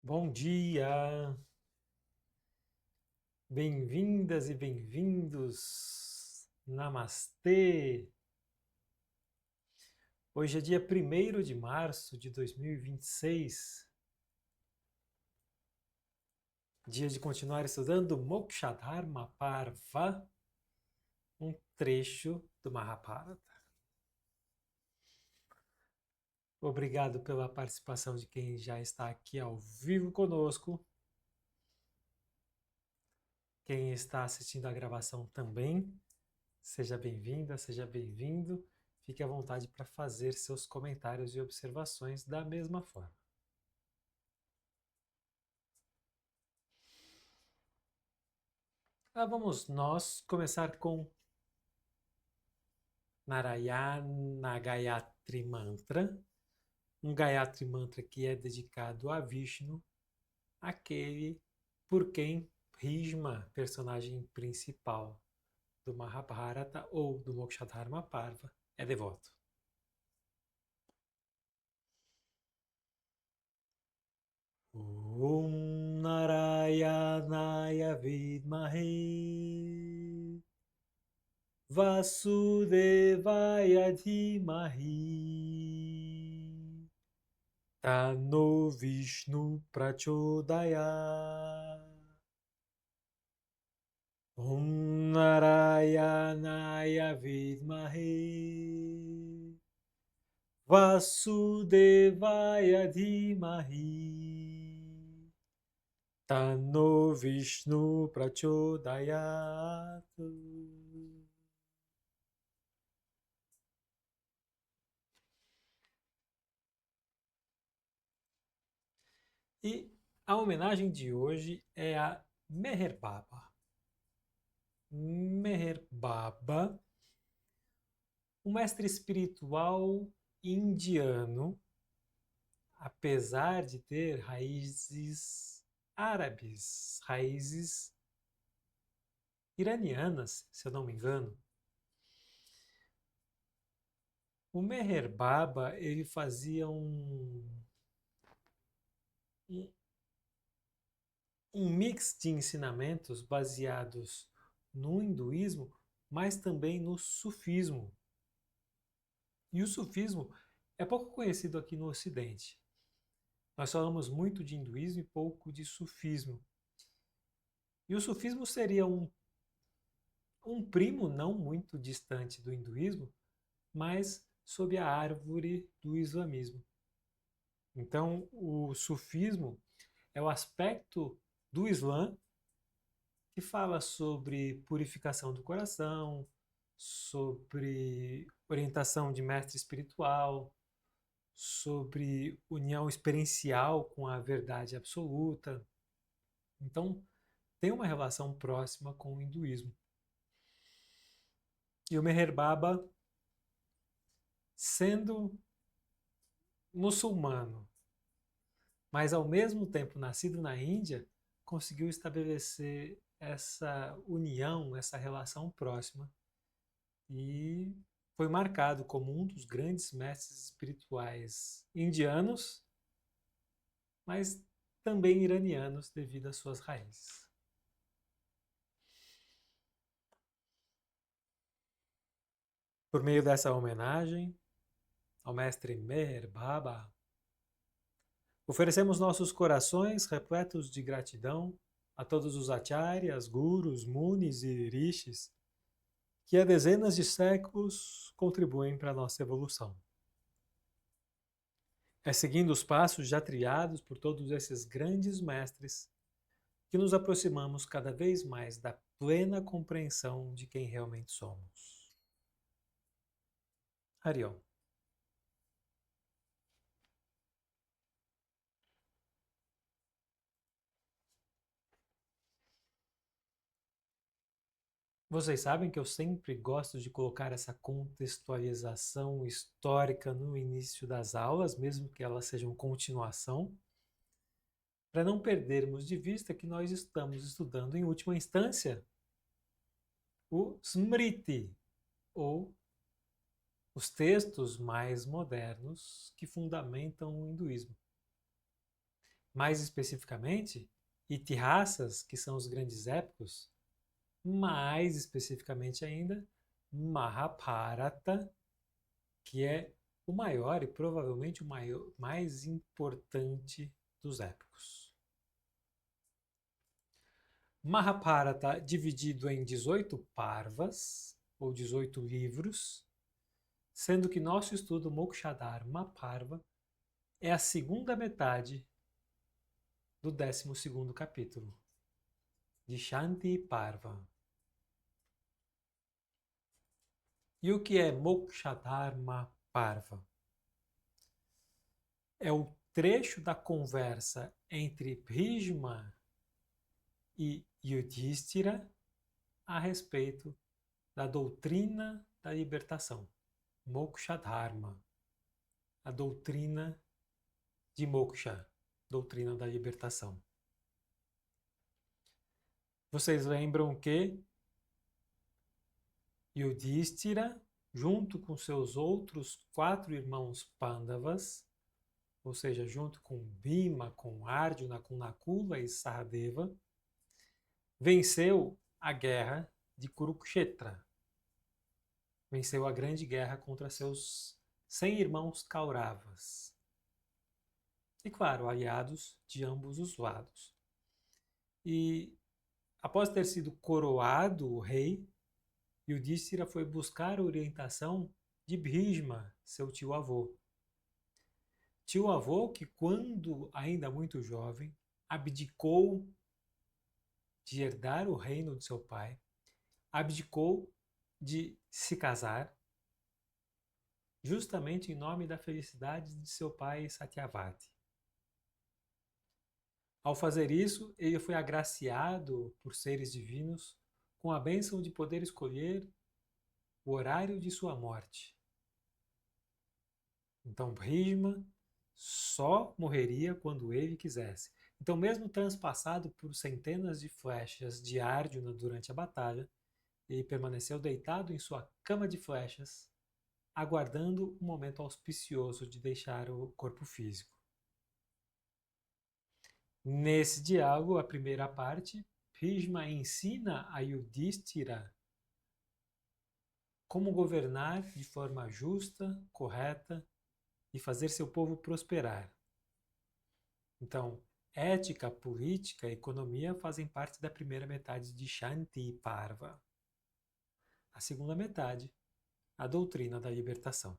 Bom dia, bem-vindas e bem-vindos. Namastê. Hoje é dia 1º de março de 2026, dia de continuar estudando Mokshadharma Parva, um trecho do Mahabharata. Obrigado pela participação de quem já está aqui ao vivo conosco. Quem está assistindo a gravação também, seja bem-vinda, seja bem-vindo. Fique à vontade para fazer seus comentários e observações da mesma forma. Vamos nós começar com Narayana Gayatri Mantra, um Gayatri Mantra que é dedicado a Vishnu, aquele por quem Bhishma, personagem principal do Mahabharata ou do Mokshadharma Parva, é devoto. Om Narayanaya Vidmahe Vasudevaya Dhimahi Tano Vishnu Prachodaya. Om Narayanaya Vidmahe Vasudevaya Dhimahi Tano Vishnu Prachodayat. E a homenagem de hoje é a Meher Baba. Meher Baba, um mestre espiritual indiano, apesar de ter raízes árabes, raízes iranianas, se eu não me engano. O Meher Baba, ele fazia um mix de ensinamentos baseados no hinduísmo, mas também no sufismo. E o sufismo é pouco conhecido aqui no Ocidente. Nós falamos muito de hinduísmo e pouco de sufismo. E o sufismo seria um primo não muito distante do hinduísmo, mas sob a árvore do islamismo. Então, o sufismo é o aspecto do Islã que fala sobre purificação do coração, sobre orientação de mestre espiritual, sobre união experiencial com a verdade absoluta. Então, tem uma relação próxima com o hinduísmo. E o Meher Baba, sendo muçulmano, mas ao mesmo tempo nascido na Índia, conseguiu estabelecer essa união, essa relação próxima e foi marcado como um dos grandes mestres espirituais indianos, mas também iranianos devido às suas raízes. Por meio dessa homenagem ao mestre Meher Baba, oferecemos nossos corações repletos de gratidão a todos os acharyas, gurus, munis e rishis que há dezenas de séculos contribuem para a nossa evolução. É seguindo os passos já trilhados por todos esses grandes mestres que nos aproximamos cada vez mais da plena compreensão de quem realmente somos. Hariom. Vocês sabem que eu sempre gosto de colocar essa contextualização histórica no início das aulas, mesmo que elas sejam continuação, para não perdermos de vista que nós estamos estudando, em última instância, o Smriti, ou os textos mais modernos que fundamentam o hinduísmo. Mais especificamente, Itihasas, que são os grandes épicos, mais especificamente ainda, Mahabharata, que é o maior e provavelmente o maior, mais importante dos épicos. Mahabharata dividido em 18 parvas, ou 18 livros, sendo que nosso estudo Mokshadharma Parva é a segunda metade do 12º capítulo, de Shanti Parva. E o que é Mokshadharma Parva? É o trecho da conversa entre Bhishma e Yudhishthira a respeito da doutrina da libertação, Mokshadharma, a doutrina de moksha, doutrina da libertação. Vocês lembram que Yudhishthira, junto com seus outros 4 irmãos Pandavas, ou seja, junto com Bhima, com Arjuna, com Nakula e Sahadeva, venceu a guerra de Kurukshetra. Venceu a grande guerra contra seus 100 irmãos Kauravas. E, claro, aliados de ambos os lados. E, após ter sido coroado o rei, Yudhishthira foi buscar a orientação de Bhishma, seu tio-avô. Tio-avô que, quando ainda muito jovem, abdicou de herdar o reino de seu pai, abdicou de se casar, justamente em nome da felicidade de seu pai Satyavati. Ao fazer isso, ele foi agraciado por seres divinos com a bênção de poder escolher o horário de sua morte. Então, Bhishma só morreria quando ele quisesse. Então, mesmo transpassado por centenas de flechas de Arjuna durante a batalha, ele permaneceu deitado em sua cama de flechas, aguardando o momento auspicioso de deixar o corpo físico. Nesse diálogo, a primeira parte, Bhishma ensina a Yudhishthira como governar de forma justa, correta e fazer seu povo prosperar. Então, ética, política e economia fazem parte da primeira metade de Shanti Parva. A segunda metade, a doutrina da libertação.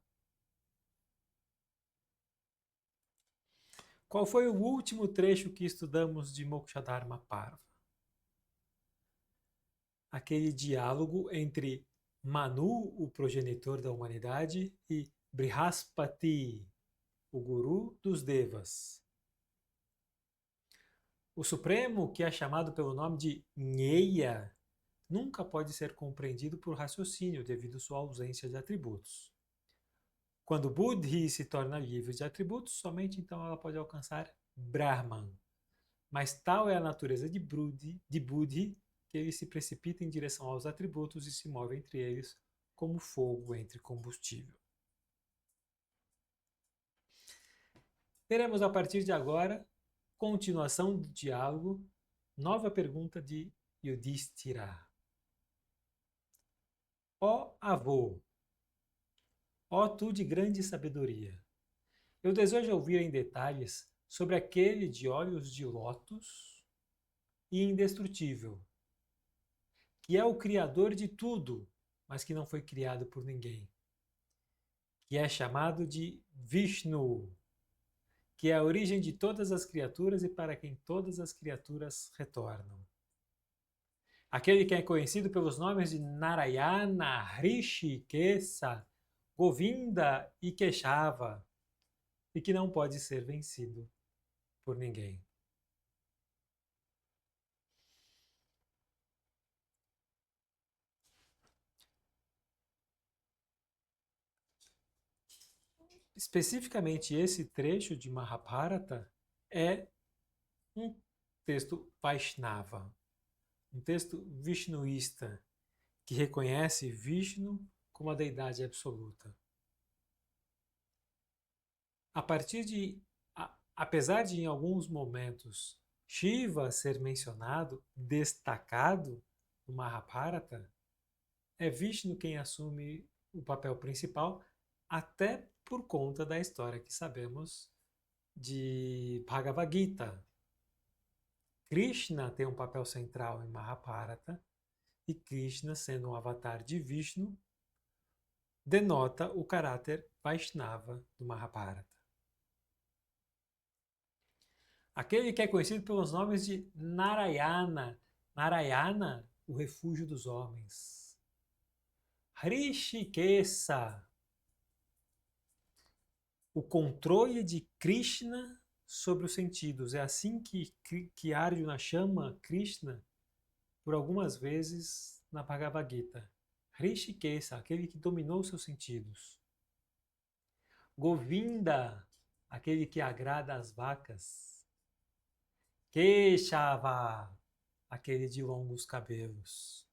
Qual foi o último trecho que estudamos de Mokshadharma Parva? Aquele diálogo entre Manu, o progenitor da humanidade, e Brihaspati, o guru dos Devas. O Supremo, que é chamado pelo nome de Nheya, nunca pode ser compreendido por raciocínio devido à sua ausência de atributos. Quando Buddhi se torna livre de atributos, somente então ela pode alcançar Brahman. Mas tal é a natureza de Buddhi que ele se precipita em direção aos atributos e se move entre eles como fogo entre combustível. Teremos a partir de agora continuação do diálogo, nova pergunta de Yudhishthira. Ó avô, ó tu de grande sabedoria, eu desejo ouvir em detalhes sobre aquele de olhos de lótus e indestrutível, que é o criador de tudo, mas que não foi criado por ninguém, que é chamado de Vishnu, que é a origem de todas as criaturas e para quem todas as criaturas retornam. Aquele que é conhecido pelos nomes de Narayana, Hrishikesa, Govinda e Keshava, e que não pode ser vencido por ninguém. Especificamente esse trecho de Mahabharata é um texto Vaishnava, um texto vishnuísta, que reconhece Vishnu como a deidade absoluta. A partir de apesar de em alguns momentos Shiva ser mencionado, destacado no Mahabharata, é Vishnu quem assume o papel principal, até por conta da história que sabemos de Bhagavad Gita. Krishna tem um papel central em Mahabharata, e Krishna, sendo um avatar de Vishnu, denota o caráter Vaishnava do Mahabharata. Aquele que é conhecido pelos nomes de Narayana. Narayana, o refúgio dos homens. Hrishikesa, o controle de Krishna sobre os sentidos. É assim que Arjuna chama Krishna por algumas vezes na Bhagavad Gita. Hrishikesa, aquele que dominou seus sentidos. Govinda, aquele que agrada as vacas. Keshava, aquele de longos cabelos.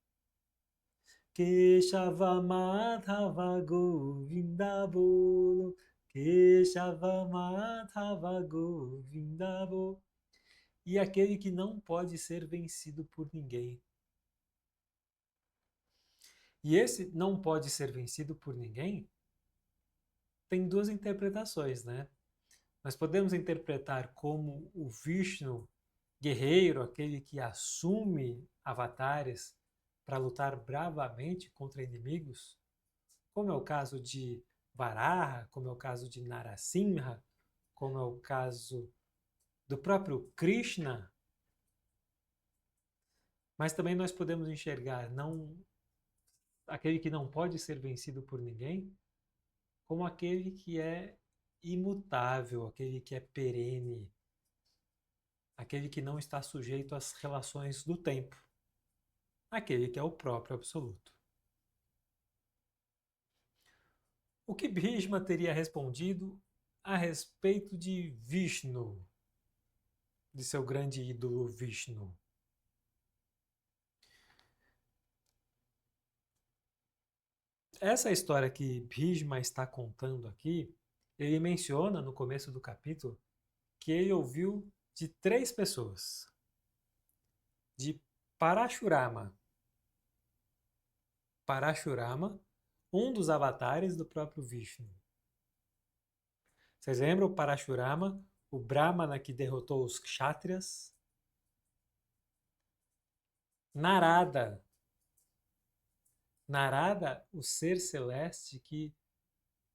Keshava Madhava Govinda Bolo. Keshava Madhava Govinda Bolo. E aquele que não pode ser vencido por ninguém. E esse não pode ser vencido por ninguém tem duas interpretações, né? Nós podemos interpretar como o Vishnu guerreiro, aquele que assume avatares para lutar bravamente contra inimigos, como é o caso de Varaha, como é o caso de Narasimha, como é o caso do próprio Krishna. Mas também nós podemos enxergar aquele que não pode ser vencido por ninguém, como aquele que é imutável, aquele que é perene, aquele que não está sujeito às relações do tempo, aquele que é o próprio absoluto. O que Bhishma teria respondido a respeito de Vishnu, de seu grande ídolo Vishnu? Essa história que Bhishma está contando aqui, ele menciona no começo do capítulo que ele ouviu de 3 pessoas. De Parashurama. Parashurama, um dos avatares do próprio Vishnu. Vocês lembram Parashurama, o Brahmana que derrotou os Kshatriyas? Narada. Narada, o ser celeste que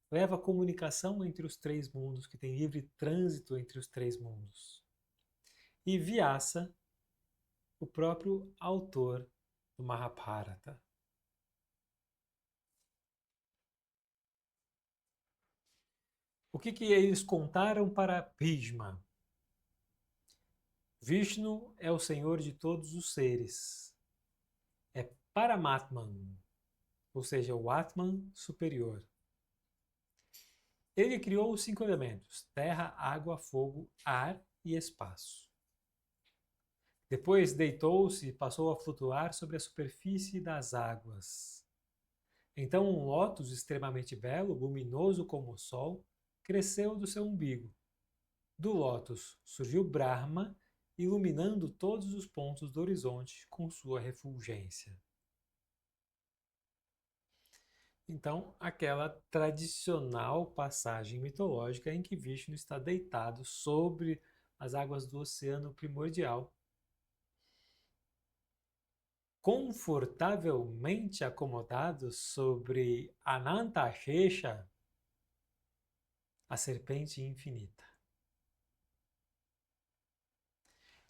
leva a comunicação entre os 3 mundos, que tem livre trânsito entre os 3 mundos. E Vyasa, o próprio autor do Mahabharata. O que eles contaram para Bhishma? Vishnu é o senhor de todos os seres. É Paramatman, ou seja, o Atman superior. Ele criou os 5 elementos: terra, água, fogo, ar e espaço. Depois deitou-se e passou a flutuar sobre a superfície das águas. Então um lótus extremamente belo, luminoso como o sol, cresceu do seu umbigo. Do lótus surgiu Brahma, iluminando todos os pontos do horizonte com sua refulgência. Então, aquela tradicional passagem mitológica em que Vishnu está deitado sobre as águas do oceano primordial, confortavelmente acomodado sobre Anantashesha, a serpente infinita.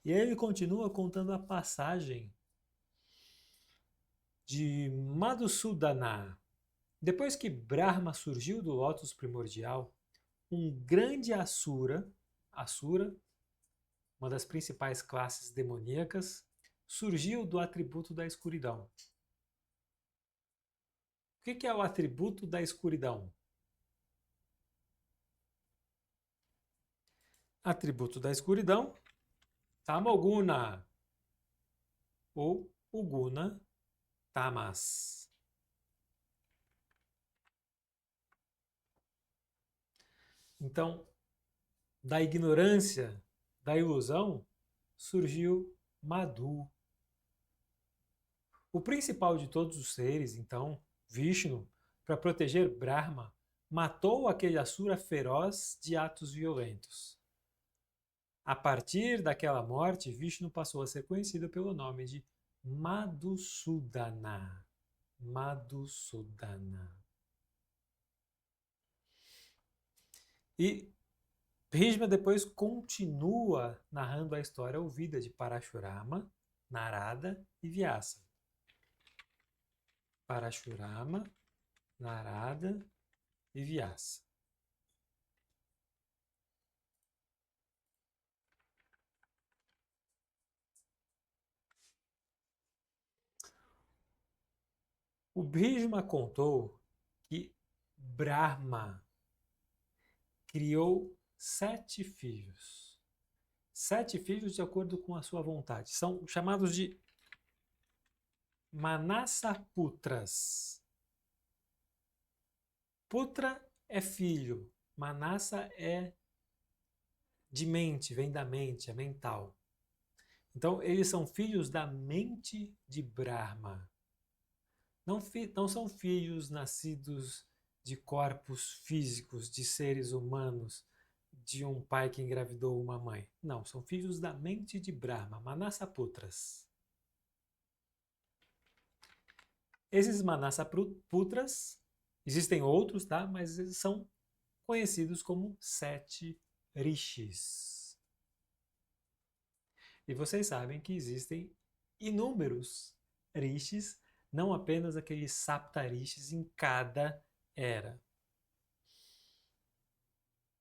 E aí ele continua contando a passagem de Madhusudana. Depois que Brahma surgiu do lótus primordial, um grande Asura, uma das principais classes demoníacas, surgiu do atributo da escuridão. O que é o atributo da escuridão? Atributo da escuridão, Tamoguna, ou o Guna Tamas. Então, Da ignorância, da ilusão, surgiu Madhu. O principal de todos os seres, então, Vishnu, para proteger Brahma, matou aquele Asura feroz de atos violentos. A partir daquela morte, Vishnu passou a ser conhecido pelo nome de Madhusudana. Madhusudana. E Bhishma depois continua narrando a história ouvida de Parashurama, Narada e Vyasa. Parashurama, Narada e Vyasa. O Bhishma contou que Brahma criou 7 filhos. 7 filhos de acordo com a sua vontade. São chamados de Manasaputras. Putra é filho, Manasa é de mente, vem da mente, é mental. Então, eles são filhos da mente de Brahma. Não são filhos nascidos de corpos físicos, de seres humanos, de um pai que engravidou uma mãe. Não, são filhos da mente de Brahma, Manasaputras. Esses Manasaputras, existem outros, tá? Mas eles são conhecidos como 7 rishis. E vocês sabem que existem inúmeros rishis, não apenas aqueles saptarishis em cada era.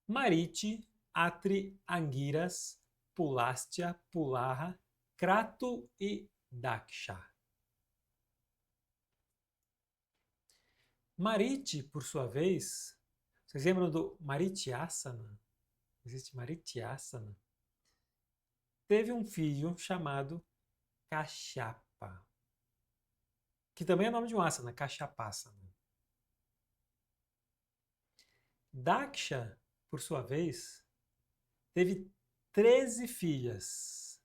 Mariti, Atri, Angiras, Pulastya, Pulaha, Kratu e Daksha. Mariti, por sua vez, vocês lembram do Marityasana? Existe Marityasana. Teve um filho chamado Kashyapa, que também é nome de um asana, Kashyapasana. Daksha, por sua vez, teve 13 filhas.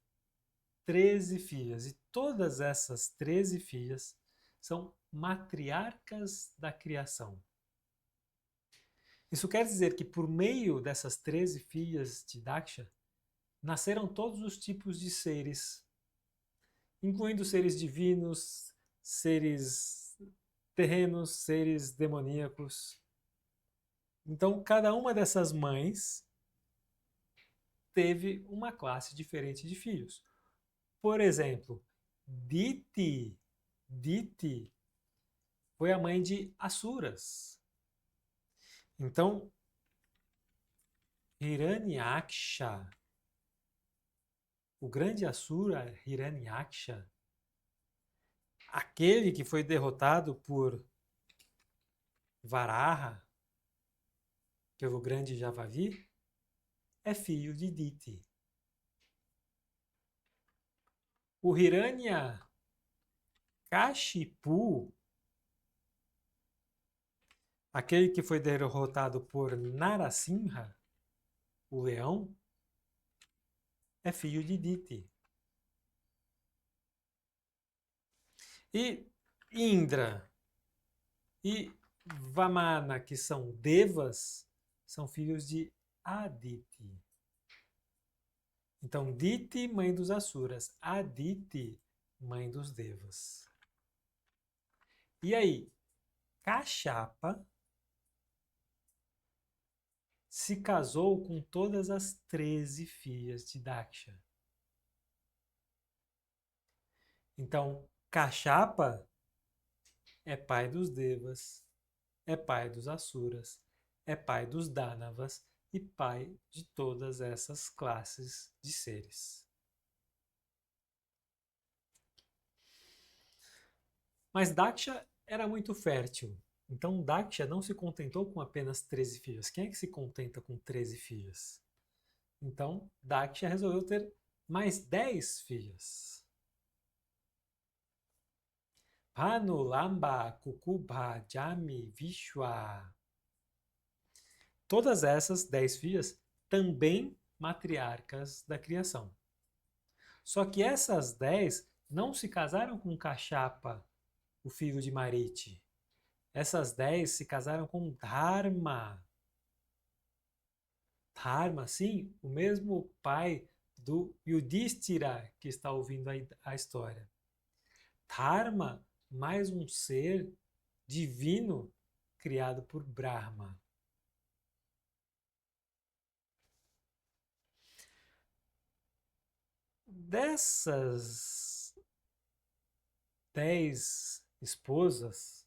13 filhas. E todas essas 13 filhas são matriarcas da criação. Isso quer dizer que por meio dessas 13 filhas de Daksha, nasceram todos os tipos de seres, incluindo seres divinos, seres terrenos, seres demoníacos. Então, cada uma dessas mães teve uma classe diferente de filhos. Por exemplo, Diti foi a mãe de Asuras. Então, Hiranyaksha, o grande Asura Hiranyaksha, aquele que foi derrotado por Varaha, pelo grande Javavi, é filho de Diti. O Hiranyakashipu, aquele que foi derrotado por Narasimha, o leão, é filho de Diti. E Indra e Vamana, que são devas, são filhos de Aditi. Então, Diti, mãe dos Asuras, Aditi, mãe dos devas. E aí, Kashyapa se casou com todas as 13 filhas de Daksha. Então, Kashyapa é pai dos devas, é pai dos Asuras, é pai dos Dánavas e pai de todas essas classes de seres. Mas Daksha era muito fértil. Então Daksha não se contentou com apenas 13 filhas. Quem é que se contenta com 13 filhas? Então Daksha resolveu ter mais 10 filhas. Bhanu, Lamba, Kukubha, Jami, Vishwa. Todas essas 10 filhas também matriarcas da criação. Só que essas 10 não se casaram com Kashyapa, o filho de Mariti. Essas 10 se casaram com Dharma. Dharma, sim, o mesmo pai do Yudhishthira que está ouvindo a história. Dharma, mais um ser divino criado por Brahma. Dessas 10 esposas,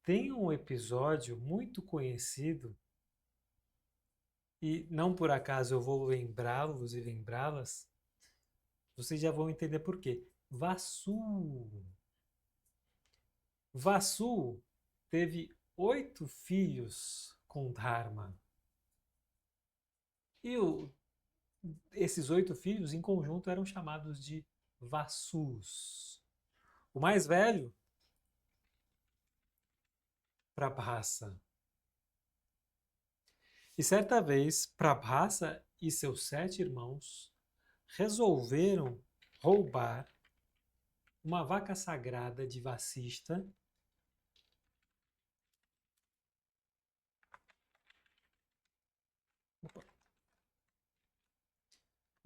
tem um episódio muito conhecido, e não por acaso eu vou lembrá-los e lembrá-las, vocês já vão entender por quê. Vasu. Vasu teve 8 filhos com Dharma. E esses 8 filhos, em conjunto, eram chamados de Vasus. O mais velho, Prabhasa. E certa vez, Prabhasa e seus 7 irmãos resolveram roubar uma vaca sagrada de Vasista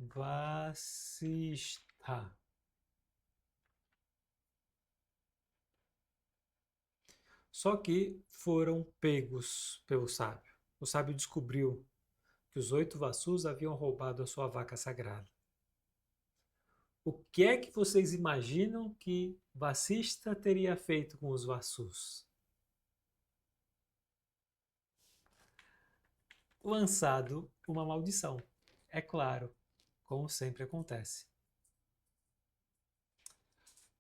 Vasistha. Só que foram pegos pelo sábio. O sábio descobriu que os 8 Vasus haviam roubado a sua vaca sagrada. O que é que vocês imaginam que Vasista teria feito com os Vasus? Lançado uma maldição. É claro, como sempre acontece.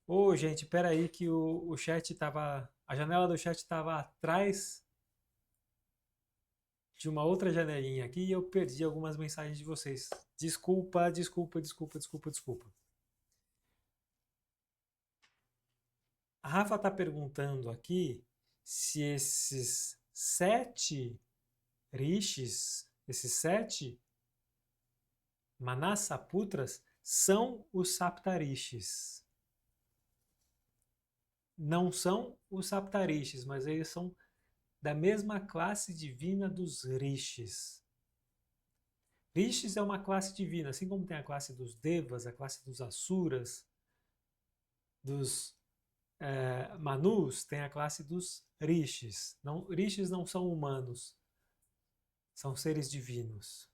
Ô, gente, peraí que o chat estava... A janela do chat estava atrás de uma outra janelinha aqui e eu perdi algumas mensagens de vocês. Desculpa, desculpa, desculpa, desculpa, desculpa. A Rafa está perguntando aqui se esses 7 rishis, esses 7 Manasaputras, são os Saptarishis. Não são os Saptarishis, mas eles são da mesma classe divina dos Rishis. Rishis é uma classe divina, assim como tem a classe dos Devas, a classe dos Asuras, dos Manus, tem a classe dos Rishis. Não, Rishis não são humanos, são seres divinos.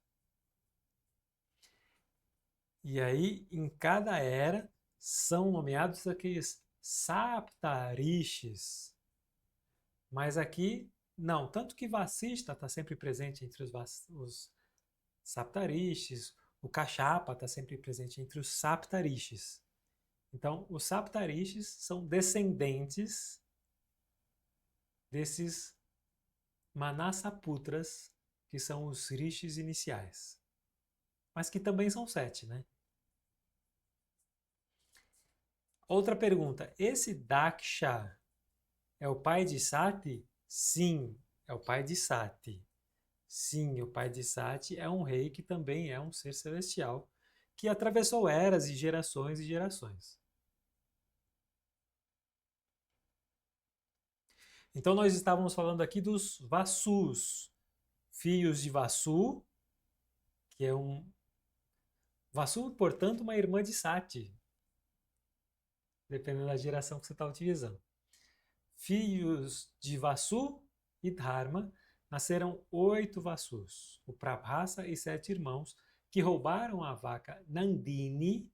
E aí, em cada era, são nomeados aqueles Saptarishis. Mas aqui, não. Tanto que Vasista está sempre presente entre os Saptarishis, o Kashyapa está sempre presente entre os Saptarishis. Então, os Saptarishis são descendentes desses Manasaputras, que são os rishis iniciais. Mas que também são 7, né? Outra pergunta. Esse Daksha é o pai de Sati? Sim, é o pai de Sati. Sim, o pai de Sati é um rei que também é um ser celestial, que atravessou eras e gerações e gerações. Então nós estávamos falando aqui dos Vasus, filhos de Vasu, que é um... Vasu, portanto, uma irmã de Sati, dependendo da geração que você está utilizando. Filhos de Vasu e Dharma, nasceram 8 Vasus, o Prabhasa e 7 irmãos, que roubaram a vaca Nandini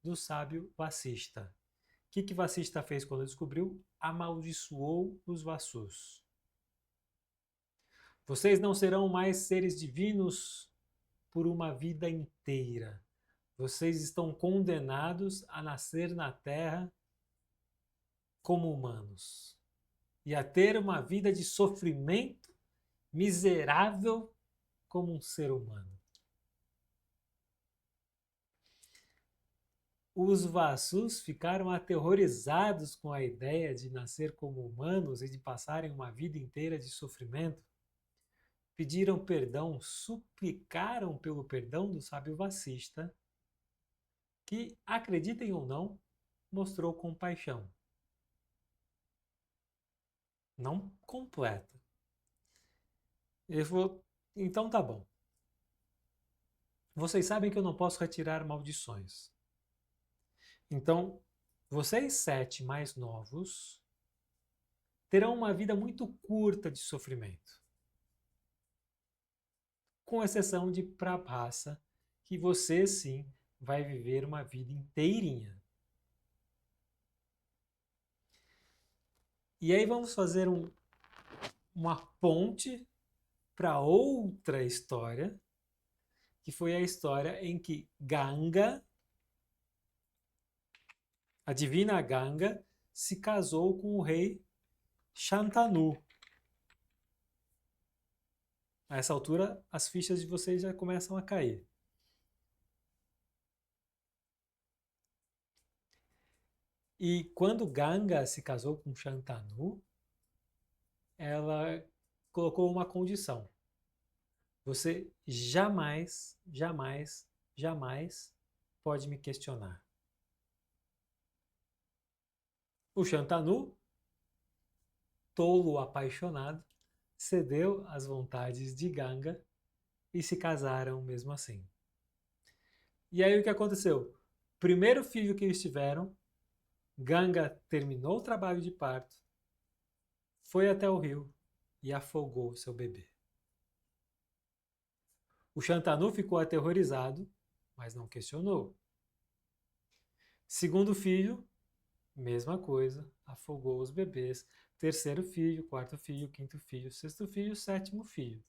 do sábio Vasista. O que Vasista fez quando descobriu? Amaldiçoou os Vasus. Vocês não serão mais seres divinos por uma vida inteira. Vocês estão condenados a nascer na Terra como humanos e a ter uma vida de sofrimento miserável como um ser humano. Os Vasus ficaram aterrorizados com a ideia de nascer como humanos e de passarem uma vida inteira de sofrimento. pediram perdão, suplicaram pelo perdão do sábio Vacista, que, acreditem ou não, mostrou compaixão. Não completa. Ele falou, então tá bom. Vocês sabem que eu não posso retirar maldições. Então, vocês 7 mais novos terão uma vida muito curta de sofrimento. Com exceção de Prabhasa, que você sim vai viver uma vida inteirinha. E aí vamos fazer uma ponte para outra história, que foi a história em que Ganga, a divina Ganga, se casou com o rei Shantanu. A essa altura, as fichas de vocês já começam a cair. E quando Ganga se casou com Shantanu, ela colocou uma condição. Você jamais, jamais, jamais pode me questionar. O Shantanu, tolo apaixonado, cedeu às vontades de Ganga e se casaram mesmo assim. E aí o que aconteceu? Primeiro filho que eles tiveram, Ganga terminou o trabalho de parto, foi até o rio e afogou seu bebê. O Shantanu ficou aterrorizado, mas não questionou. Segundo filho, mesma coisa, afogou os bebês. Terceiro filho, quarto filho, quinto filho, sexto filho, sétimo filho.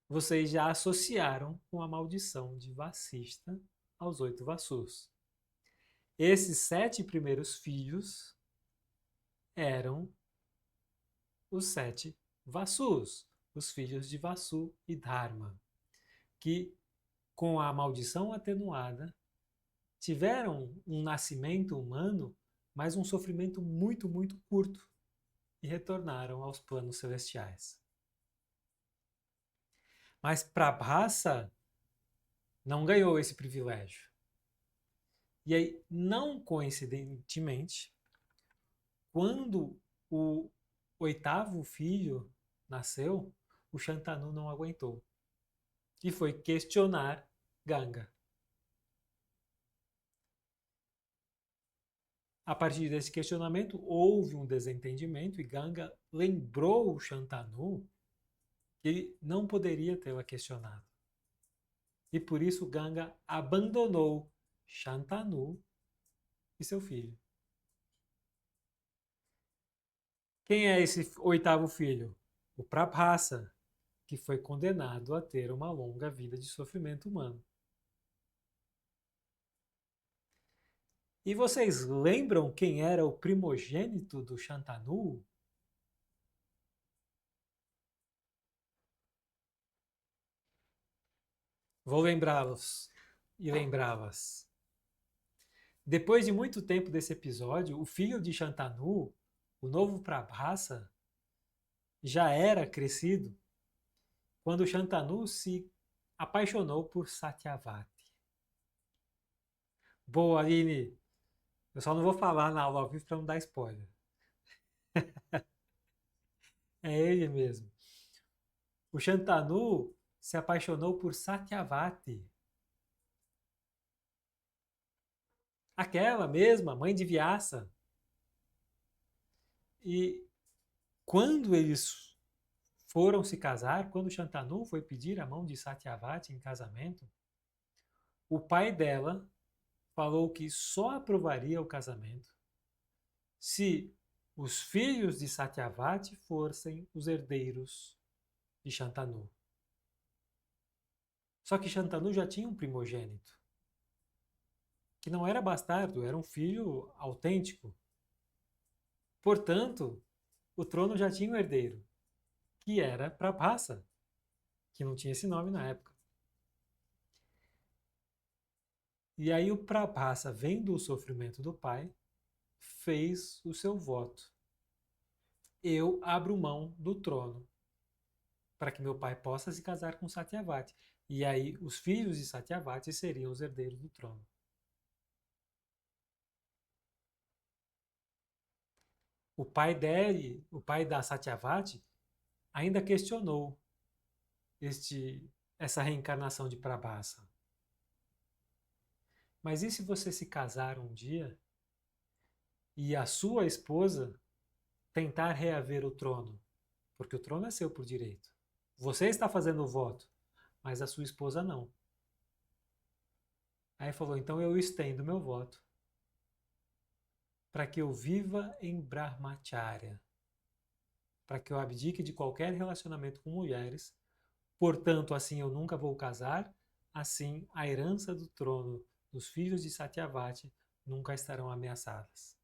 Vocês já associaram com a maldição de Vacista aos 8 Vassus. Esses 7 primeiros filhos eram os 7 Vassus, os filhos de Vasu e Dharma, que, com a maldição atenuada, tiveram um nascimento humano, mas um sofrimento muito, muito curto, e retornaram aos planos celestiais. Mas Prabhasa não ganhou esse privilégio. E aí, não coincidentemente, quando o 8º filho nasceu, o Shantanu não aguentou e foi questionar Ganga. A partir desse questionamento, houve um desentendimento e Ganga lembrou o Shantanu que ele não poderia tê-la questionado. E por isso Ganga abandonou Shantanu e seu filho. Quem é esse 8º filho? O Prabhasa, que foi condenado a ter uma longa vida de sofrimento humano. E vocês lembram quem era o primogênito do Shantanu? Vou lembrá-los e lembrá-las. Depois de muito tempo desse episódio, o filho de Shantanu, o novo Prabhasa, já era crescido quando Shantanu se apaixonou por Satyavati. Boa, Aline! Eu só não vou falar na aula ao vivo para não dar spoiler. É ele mesmo. O Shantanu se apaixonou por Satyavati. Aquela mesma, mãe de Vyasa. E quando eles foram se casar, quando Shantanu foi pedir a mão de Satyavati em casamento, o pai dela falou que só aprovaria o casamento se os filhos de Satyavati fossem os herdeiros de Shantanu. Só que Shantanu já tinha um primogênito, que não era bastardo, era um filho autêntico. Portanto, o trono já tinha um herdeiro, que era Prabhasa, que não tinha esse nome na época. E aí o Prabhasa, vendo o sofrimento do pai, fez o seu voto. Eu abro mão do trono para que meu pai possa se casar com Satyavati. E aí os filhos de Satyavati seriam os herdeiros do trono. O pai da Satyavati, ainda questionou essa reencarnação de Prabhasa. Mas e se você se casar um dia e a sua esposa tentar reaver o trono? Porque o trono é seu por direito. Você está fazendo o voto, mas a sua esposa não. Aí falou, então eu estendo meu voto para que eu viva em Brahmacharya, para que eu abdique de qualquer relacionamento com mulheres, portanto, assim eu nunca vou casar, assim a herança do trono dos filhos de Satyavati nunca estarão ameaçadas.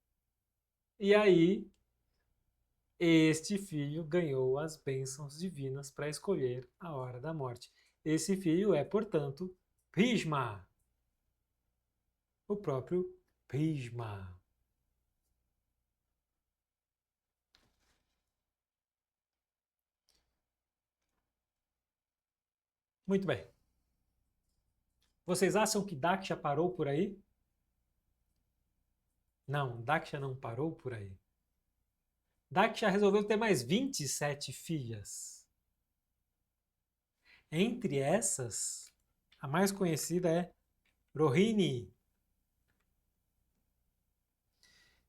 E aí, este filho ganhou as bênçãos divinas para escolher a hora da morte. Esse filho é, portanto, Bhishma, o próprio Bhishma. Muito bem. Vocês acham que Daksha parou por aí? Não, Daksha não parou por aí. Daksha resolveu ter mais 27 filhas. Entre essas, a mais conhecida é Rohini.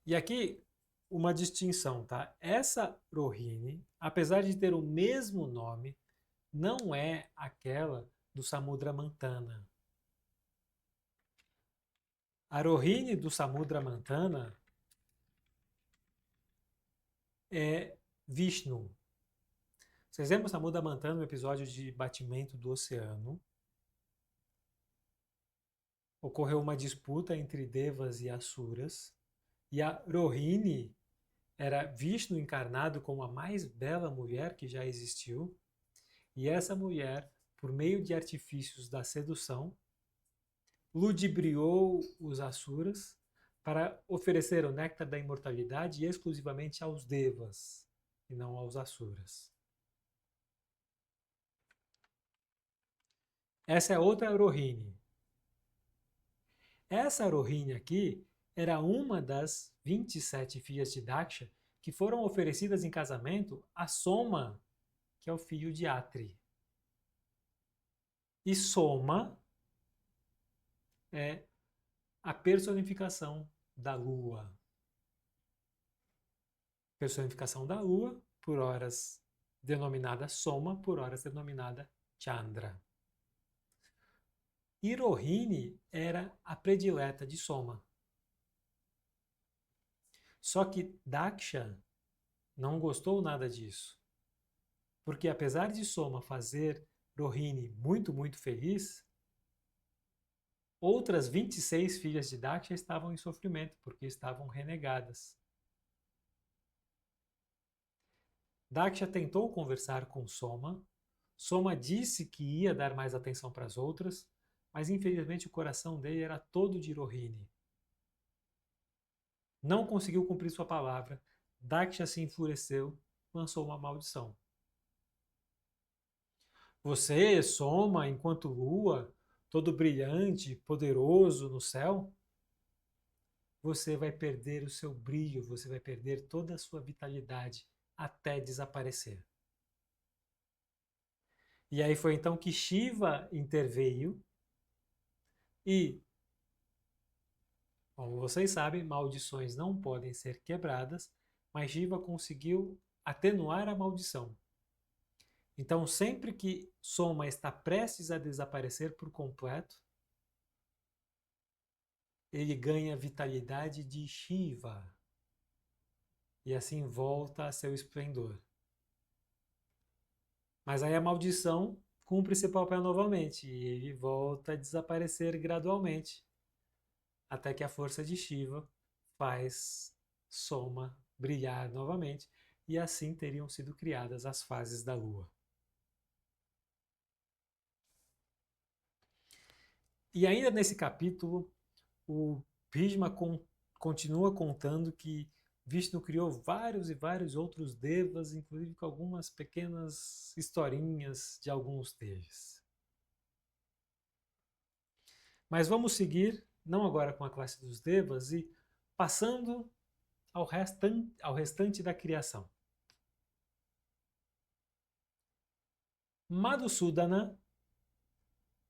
E aqui uma distinção, tá? Essa Rohini, apesar de ter o mesmo nome, não é aquela do Samudra Mantana. A Rohini do Samudra Mantana é Vishnu. Vocês lembram Samudra Mantana no episódio de Batimento do Oceano? Ocorreu uma disputa entre Devas e Asuras, e a Rohini era Vishnu encarnado como a mais bela mulher que já existiu, e essa mulher, por meio de artifícios da sedução, ludibriou os Asuras para oferecer o néctar da imortalidade exclusivamente aos Devas e não aos Asuras. Essa é outra Rohini. Essa Rohini aqui era uma das 27 filhas de Daksha que foram oferecidas em casamento a Soma, que é o filho de Atri. E Soma é a personificação da lua. Personificação da lua, por horas denominada Soma, por horas denominada Chandra. E Rohini era a predileta de Soma. Só que Daksha não gostou nada disso. Porque apesar de Soma fazer Rohini muito, muito feliz, outras 26 filhas de Daksha estavam em sofrimento, porque estavam renegadas. Daksha tentou conversar com Soma. Soma disse que ia dar mais atenção para as outras, mas infelizmente o coração dele era todo de Rohini. Não conseguiu cumprir sua palavra. Daksha se enfureceu, lançou uma maldição. Você, Soma, enquanto lua, todo brilhante, poderoso no céu, você vai perder o seu brilho, você vai perder toda a sua vitalidade até desaparecer. E aí foi então que Shiva interveio e, como vocês sabem, maldições não podem ser quebradas, mas Shiva conseguiu atenuar a maldição. Então, sempre que Soma está prestes a desaparecer por completo, ele ganha vitalidade de Shiva. E assim volta a seu esplendor. Mas aí a maldição cumpre seu papel novamente e ele volta a desaparecer gradualmente, até que a força de Shiva faz Soma brilhar novamente e assim teriam sido criadas as fases da Lua. E ainda nesse capítulo, o Bhishma continua contando que Vishnu criou vários e vários outros devas, inclusive com algumas pequenas historinhas de alguns deles. Mas vamos seguir, não agora com a classe dos devas, e passando ao restante da criação. Madhusudana,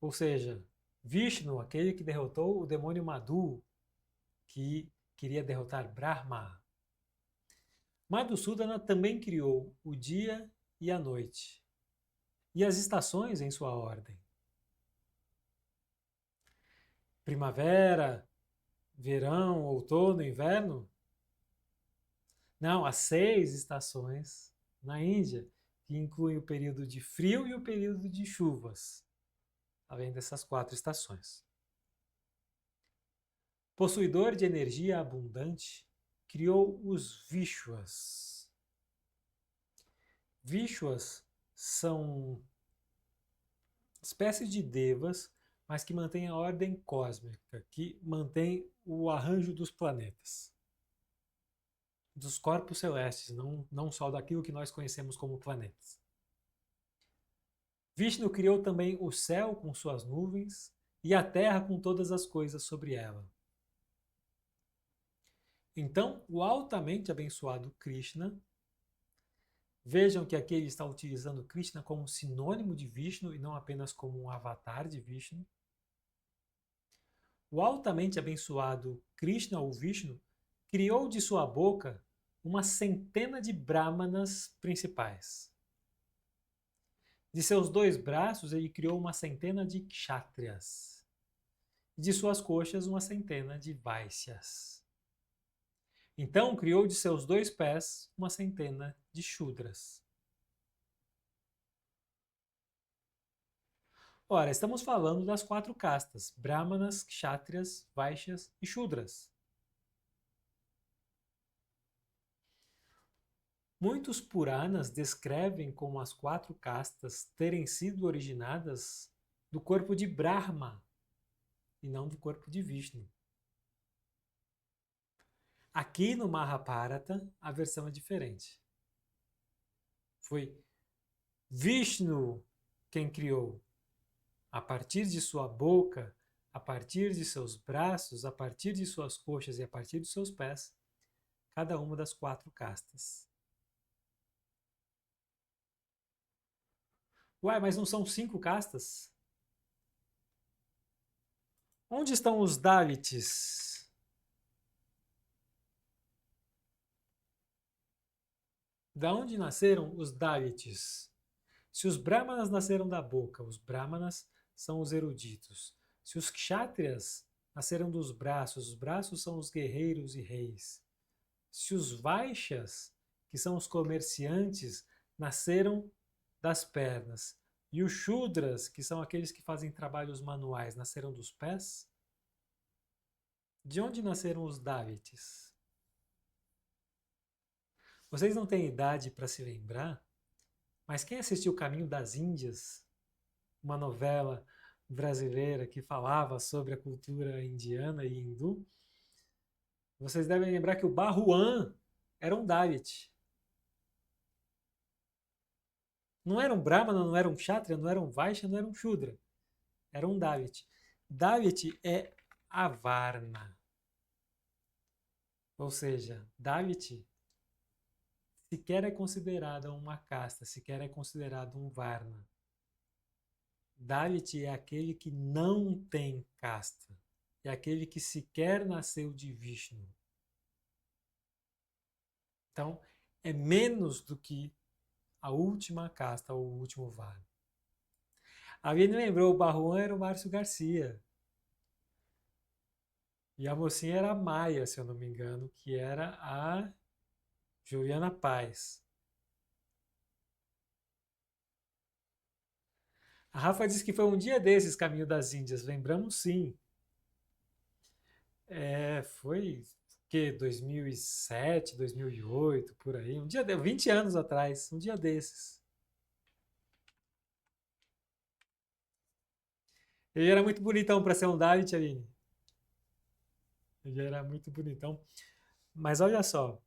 ou seja, Vishnu, aquele que derrotou o demônio Madhu, que queria derrotar Brahma. Madhusudana também criou o dia e a noite, e as estações em sua ordem. Primavera, verão, outono, inverno? Não, as 6 estações na Índia, que incluem o período de frio e o período de chuvas, além dessas 4 estações. Possuidor de energia abundante, criou os Vishwas. Vishwas são espécies de devas, mas que mantêm a ordem cósmica, que mantém o arranjo dos planetas, dos corpos celestes, não só daquilo que nós conhecemos como planetas. Vishnu criou também o céu com suas nuvens e a terra com todas as coisas sobre ela. Então, o altamente abençoado Krishna, vejam que aqui ele está utilizando Krishna como sinônimo de Vishnu e não apenas como um avatar de Vishnu. O altamente abençoado Krishna ou Vishnu criou de sua boca uma centena de brahmanas principais. De seus 2 braços ele criou uma centena de kshatriyas. De suas coxas uma centena de vaishyas. Então criou de seus 2 pés uma centena de shudras. Ora, estamos falando das 4 castas: brahmanas, kshatriyas, vaishyas e shudras. Muitos Puranas descrevem como as 4 castas terem sido originadas do corpo de Brahma e não do corpo de Vishnu. Aqui no Mahabharata, a versão é diferente. Foi Vishnu quem criou, a partir de sua boca, a partir de seus braços, a partir de suas coxas e a partir de seus pés, cada uma das 4 castas. Ué, mas não são 5 castas? Onde estão os Dalits? Da onde nasceram os Dalits? Se os Brahmanas nasceram da boca, os Brahmanas são os eruditos. Se os Kshatriyas nasceram dos braços, os braços são os guerreiros e reis. Se os Vaishyas, que são os comerciantes, nasceram das pernas, e os Shudras, que são aqueles que fazem trabalhos manuais, nasceram dos pés, de onde nasceram os Dalits? Vocês não têm idade para se lembrar, mas quem assistiu O Caminho das Índias, uma novela brasileira que falava sobre a cultura indiana e hindu, vocês devem lembrar que o Barruan era um Dalit. Não era um Brahmana, não era um Kshatriya, não era um Vaishya, não era um Shudra. Era um Dalit. Dalit é Avarna. Ou seja, Dalit sequer é considerada uma casta, sequer é considerado um Varna. Dalit é aquele que não tem casta. É aquele que sequer nasceu de Vishnu. Então, é menos do que a última casta, ou o último Varna. Alguém me lembrou, o Barruan era o Márcio Garcia. E a mocinha era a Maia, se eu não me engano, que era a Juliana Paz. A Rafa disse que foi um dia desses Caminho das Índias. Lembramos sim. Foi que 2007, 2008, por aí. 20 anos atrás, um dia desses. Ele era muito bonitão para ser um Dalit, Aline. Ele era muito bonitão. Mas olha só,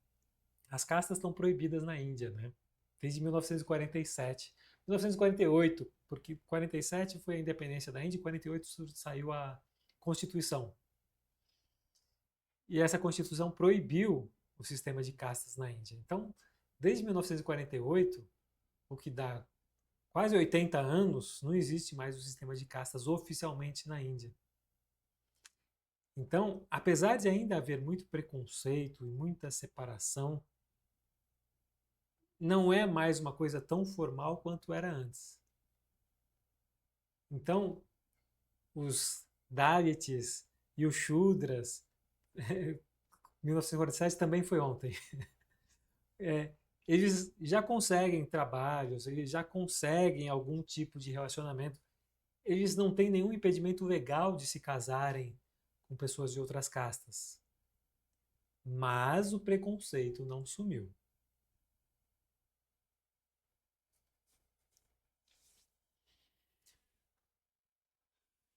As castas estão proibidas na Índia, né? Desde 1947. 1948, porque 47 foi a independência da Índia e 48 saiu a Constituição. E essa Constituição proibiu o sistema de castas na Índia. Então, desde 1948, o que dá quase 80 anos, não existe mais o sistema de castas oficialmente na Índia. Então, apesar de ainda haver muito preconceito e muita separação, não é mais uma coisa tão formal quanto era antes. Então, os Dalits e os Shudras, 1947 também foi ontem, eles já conseguem trabalhos, eles já conseguem algum tipo de relacionamento, eles não têm nenhum impedimento legal de se casarem com pessoas de outras castas. Mas o preconceito não sumiu.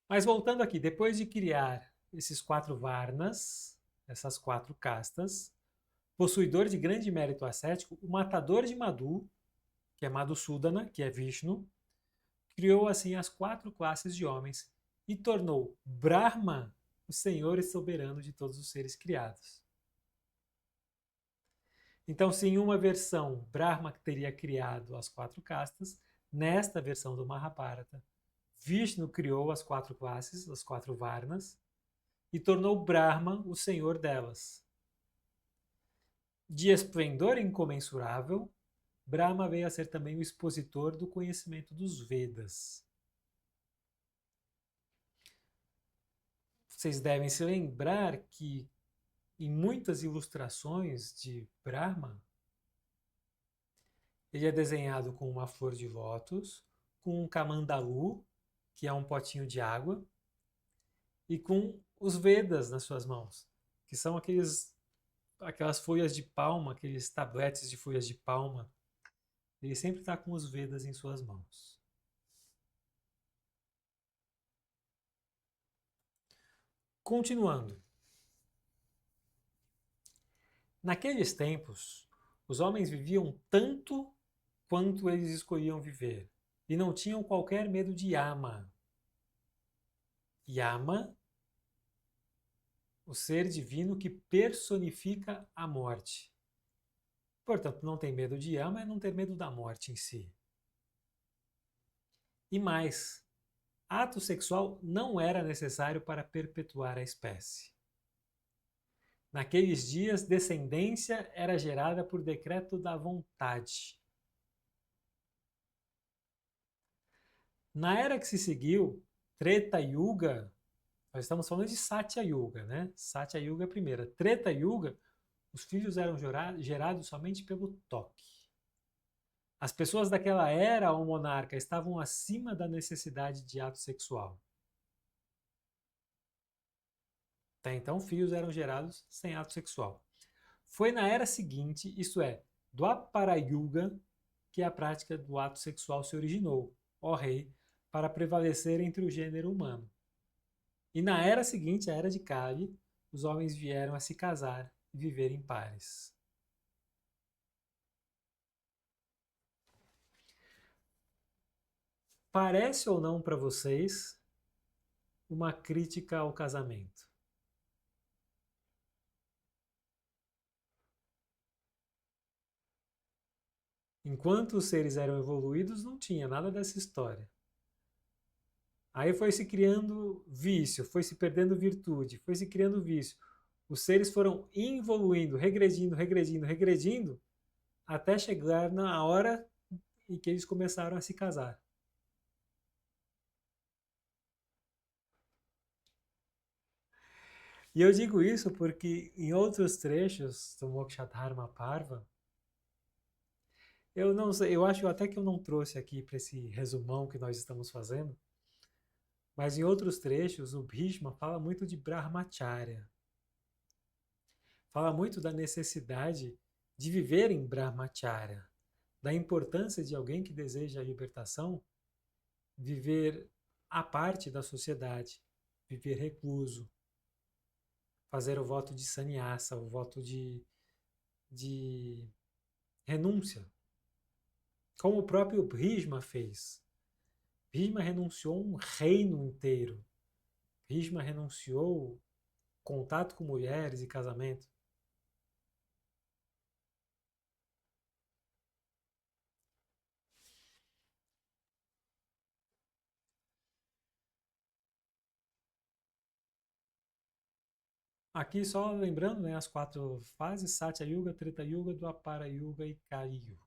Mas voltando aqui, depois de criar esses 4 varnas, essas 4 castas, possuidor de grande mérito ascético, o matador de Madhu, que é Madhusudana, que é Vishnu, criou assim as 4 classes de homens e tornou Brahma o senhor e soberano de todos os seres criados. Então, se em uma versão Brahma teria criado as 4 castas, nesta versão do Mahabharata, Vishnu criou as 4 classes, as 4 varnas, e tornou Brahma o senhor delas. De esplendor incomensurável, Brahma veio a ser também o expositor do conhecimento dos Vedas. Vocês devem se lembrar que em muitas ilustrações de Brahma, ele é desenhado com uma flor de lótus, com um kamandalu, que é um potinho de água, e com os Vedas nas suas mãos, que são aquelas folhas de palma, aqueles tabletes de folhas de palma. Ele sempre está com os Vedas em suas mãos. Continuando. Naqueles tempos, os homens viviam tanto quanto eles escolhiam viver e não tinham qualquer medo de Yama. Yama, o ser divino que personifica a morte. Portanto, não tem medo de Yama é não ter medo da morte em si. E mais, ato sexual não era necessário para perpetuar a espécie. Naqueles dias, descendência era gerada por decreto da vontade. Na era que se seguiu, Treta Yuga, nós estamos falando de Satya Yuga, né? Satya Yuga é a primeira. Treta Yuga, os filhos eram gerados somente pelo toque. As pessoas daquela era ao monarca estavam acima da necessidade de ato sexual. Até então, filhos eram gerados sem ato sexual. Foi na era seguinte, isto é, Dwapara Yuga, que a prática do ato sexual se originou, ó rei, para prevalecer entre o gênero humano. E na era seguinte, a era de Kali, os homens vieram a se casar e viver em pares. Parece ou não para vocês uma crítica ao casamento? Enquanto os seres eram evoluídos, não tinha nada dessa história. Aí foi se criando vício, foi se perdendo virtude, foi se criando vício. Os seres foram evoluindo, regredindo, regredindo, regredindo, até chegar na hora em que eles começaram a se casar. E eu digo isso porque em outros trechos do Mokshadharma Parva, eu não sei, eu acho até que eu não trouxe aqui para esse resumão que nós estamos fazendo, mas em outros trechos o Bhishma fala muito de Brahmacharya. Fala muito da necessidade de viver em Brahmacharya, da importância de alguém que deseja a libertação viver à parte da sociedade, viver recluso, fazer o voto de sannyasa, o voto de renúncia, como o próprio Bhishma fez. Bhishma renunciou um reino inteiro. Bhishma renunciou contato com mulheres e casamento. Aqui só lembrando, né, as 4 fases: Satya Yuga, Treta Yuga, Dwapara Yuga e Kali Yuga.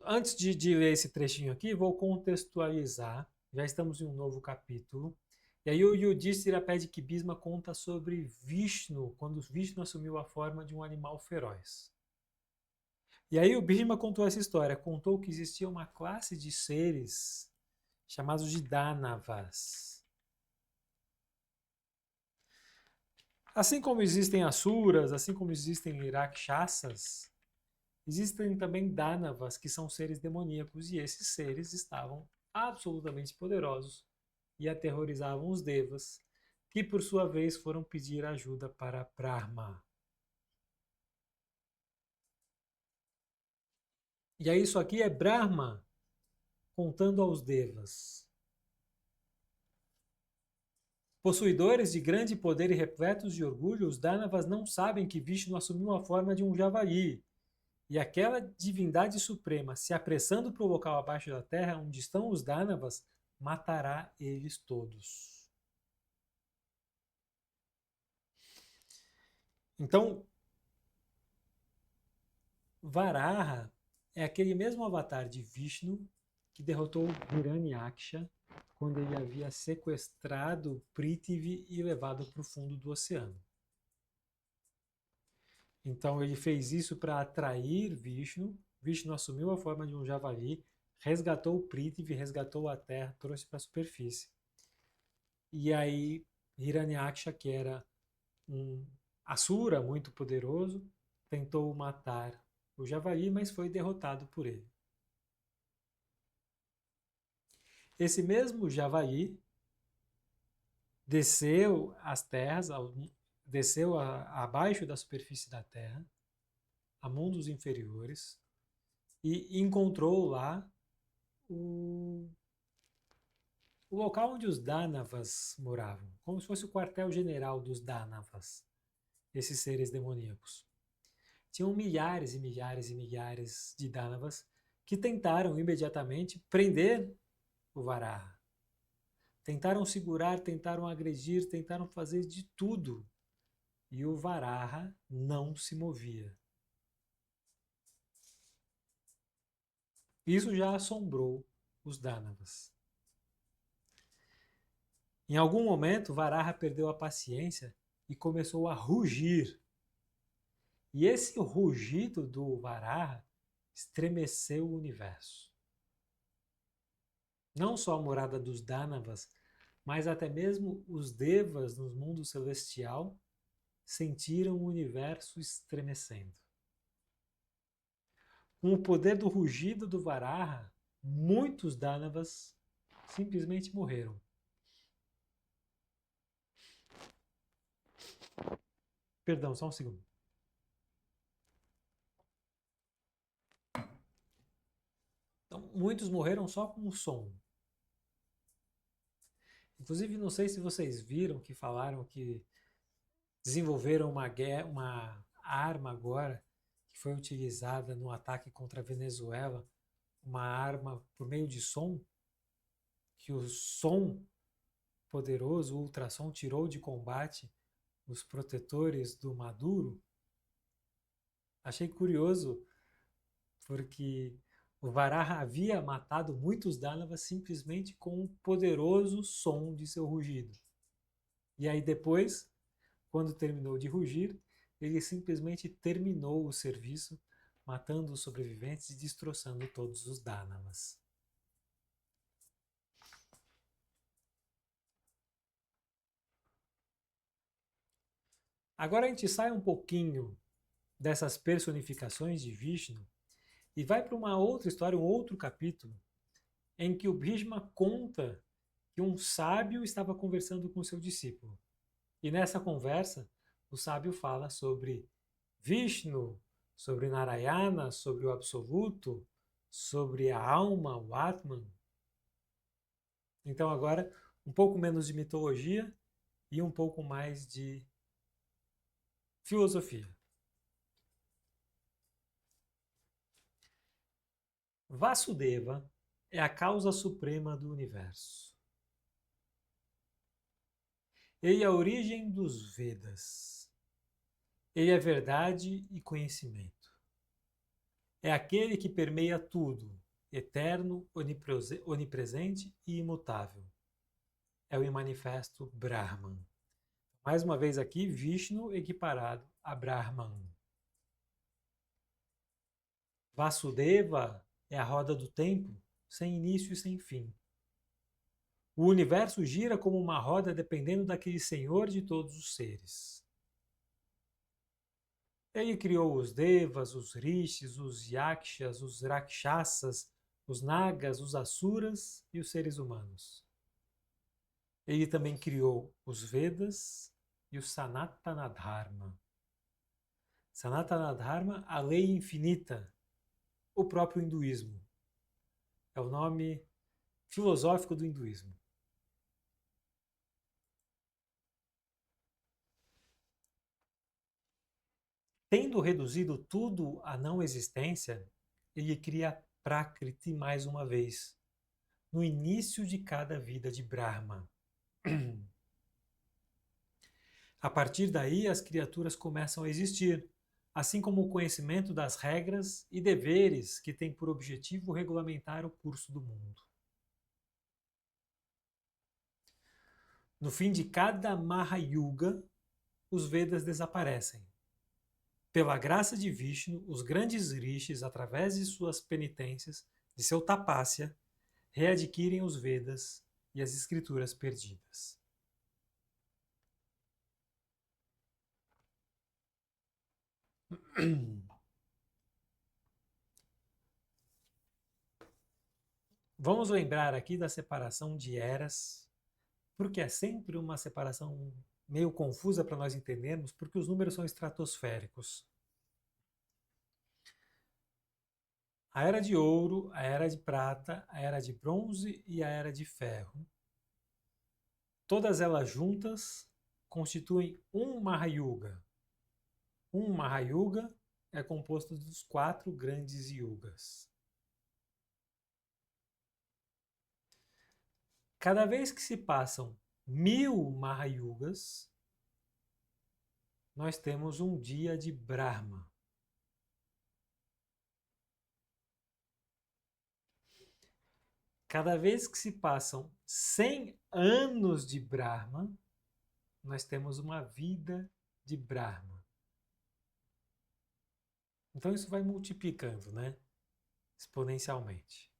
Antes de ler esse trechinho aqui, vou contextualizar. Já estamos em um novo capítulo. E aí o Yudhishthira pede que Bhisma conta sobre Vishnu, quando Vishnu assumiu a forma de um animal feroz. E aí o Bhisma contou essa história, contou que existia uma classe de seres chamados de Danavas. Assim como existem Asuras, assim como existem Rakshasas, existem também Danavas, que são seres demoníacos, e esses seres estavam absolutamente poderosos e aterrorizavam os Devas, que por sua vez foram pedir ajuda para Brahma. E aí isso aqui é Brahma contando aos Devas. Possuidores de grande poder e repletos de orgulho, os Danavas não sabem que Vishnu assumiu a forma de um javali. E aquela divindade suprema, se apressando para o local abaixo da terra, onde estão os Danavas, matará eles todos. Então, Varaha é aquele mesmo avatar de Vishnu que derrotou Hiranyaksha quando ele havia sequestrado Prithvi e levado para o fundo do oceano. Então ele fez isso para atrair Vishnu. Vishnu assumiu a forma de um javali, resgatou Prithvi, resgatou a terra, trouxe para a superfície. E aí Hiranyaksha, que era um asura muito poderoso, tentou matar o javali, mas foi derrotado por ele. Esse mesmo javali desceu as terras, desceu abaixo da superfície da terra, a mundos inferiores, e encontrou lá o local onde os Danavas moravam, como se fosse o quartel-general dos Danavas, esses seres demoníacos. Tinham milhares e milhares e milhares de Danavas que tentaram imediatamente prender o Varaha. Tentaram segurar, tentaram agredir, tentaram fazer de tudo. E o Varaha não se movia. Isso já assombrou os Danavas. Em algum momento, Varaha perdeu a paciência e começou a rugir. E esse rugido do Varaha estremeceu o universo. Não só a morada dos Danavas, mas até mesmo os Devas no mundo celestial sentiram o universo estremecendo. Com o poder do rugido do Varaha, muitos Danavas simplesmente morreram. Perdão, só um segundo. Então, muitos morreram só com o som. Inclusive, não sei se vocês viram que falaram que desenvolveram uma arma agora que foi utilizada no ataque contra a Venezuela, uma arma por meio de som, que o som poderoso, o ultrassom, tirou de combate os protetores do Maduro. Achei curioso, porque o Varaha havia matado muitos Danavas simplesmente com o poderoso som de seu rugido. E aí depois, quando terminou de rugir, ele simplesmente terminou o serviço, matando os sobreviventes e destroçando todos os Danavas. Agora a gente sai um pouquinho dessas personificações de Vishnu e vai para uma outra história, um outro capítulo, em que o Bhishma conta que um sábio estava conversando com seu discípulo. E nessa conversa, o sábio fala sobre Vishnu, sobre Narayana, sobre o Absoluto, sobre a alma, o Atman. Então agora, um pouco menos de mitologia e um pouco mais de filosofia. Vasudeva é a causa suprema do universo. Ele é a origem dos Vedas. Ele é verdade e conhecimento. É aquele que permeia tudo, eterno, onipresente e imutável. É o manifesto Brahman. Mais uma vez aqui, Vishnu equiparado a Brahman. Vasudeva é a roda do tempo, sem início e sem fim. O universo gira como uma roda dependendo daquele Senhor de todos os seres. Ele criou os Devas, os Rishis, os Yakshas, os Rakshasas, os Nagas, os Asuras e os seres humanos. Ele também criou os Vedas e o Sanatana Dharma. Sanatana Dharma, a lei infinita, o próprio hinduísmo. É o nome filosófico do hinduísmo. Tendo reduzido tudo à não existência, ele cria Prakriti mais uma vez, no início de cada vida de Brahma. A partir daí, as criaturas começam a existir, assim como o conhecimento das regras e deveres que tem por objetivo regulamentar o curso do mundo. No fim de cada Mahayuga, os Vedas desaparecem. Pela graça de Vishnu, os grandes rishis, através de suas penitências, de seu tapasya, readquirem os Vedas e as escrituras perdidas. Vamos lembrar aqui da separação de eras, porque é sempre uma separação meio confusa para nós entendermos, porque os números são estratosféricos. A Era de Ouro, a Era de Prata, a Era de Bronze e a Era de Ferro. Todas elas juntas constituem um Mahayuga. Um Mahayuga é composto dos 4 grandes yugas. Cada vez que se passam 1000 Mahayugas, nós temos um dia de Brahma. Cada vez que se passam 100 anos de Brahma, nós temos uma vida de Brahma. Então isso vai multiplicando, né? Exponencialmente.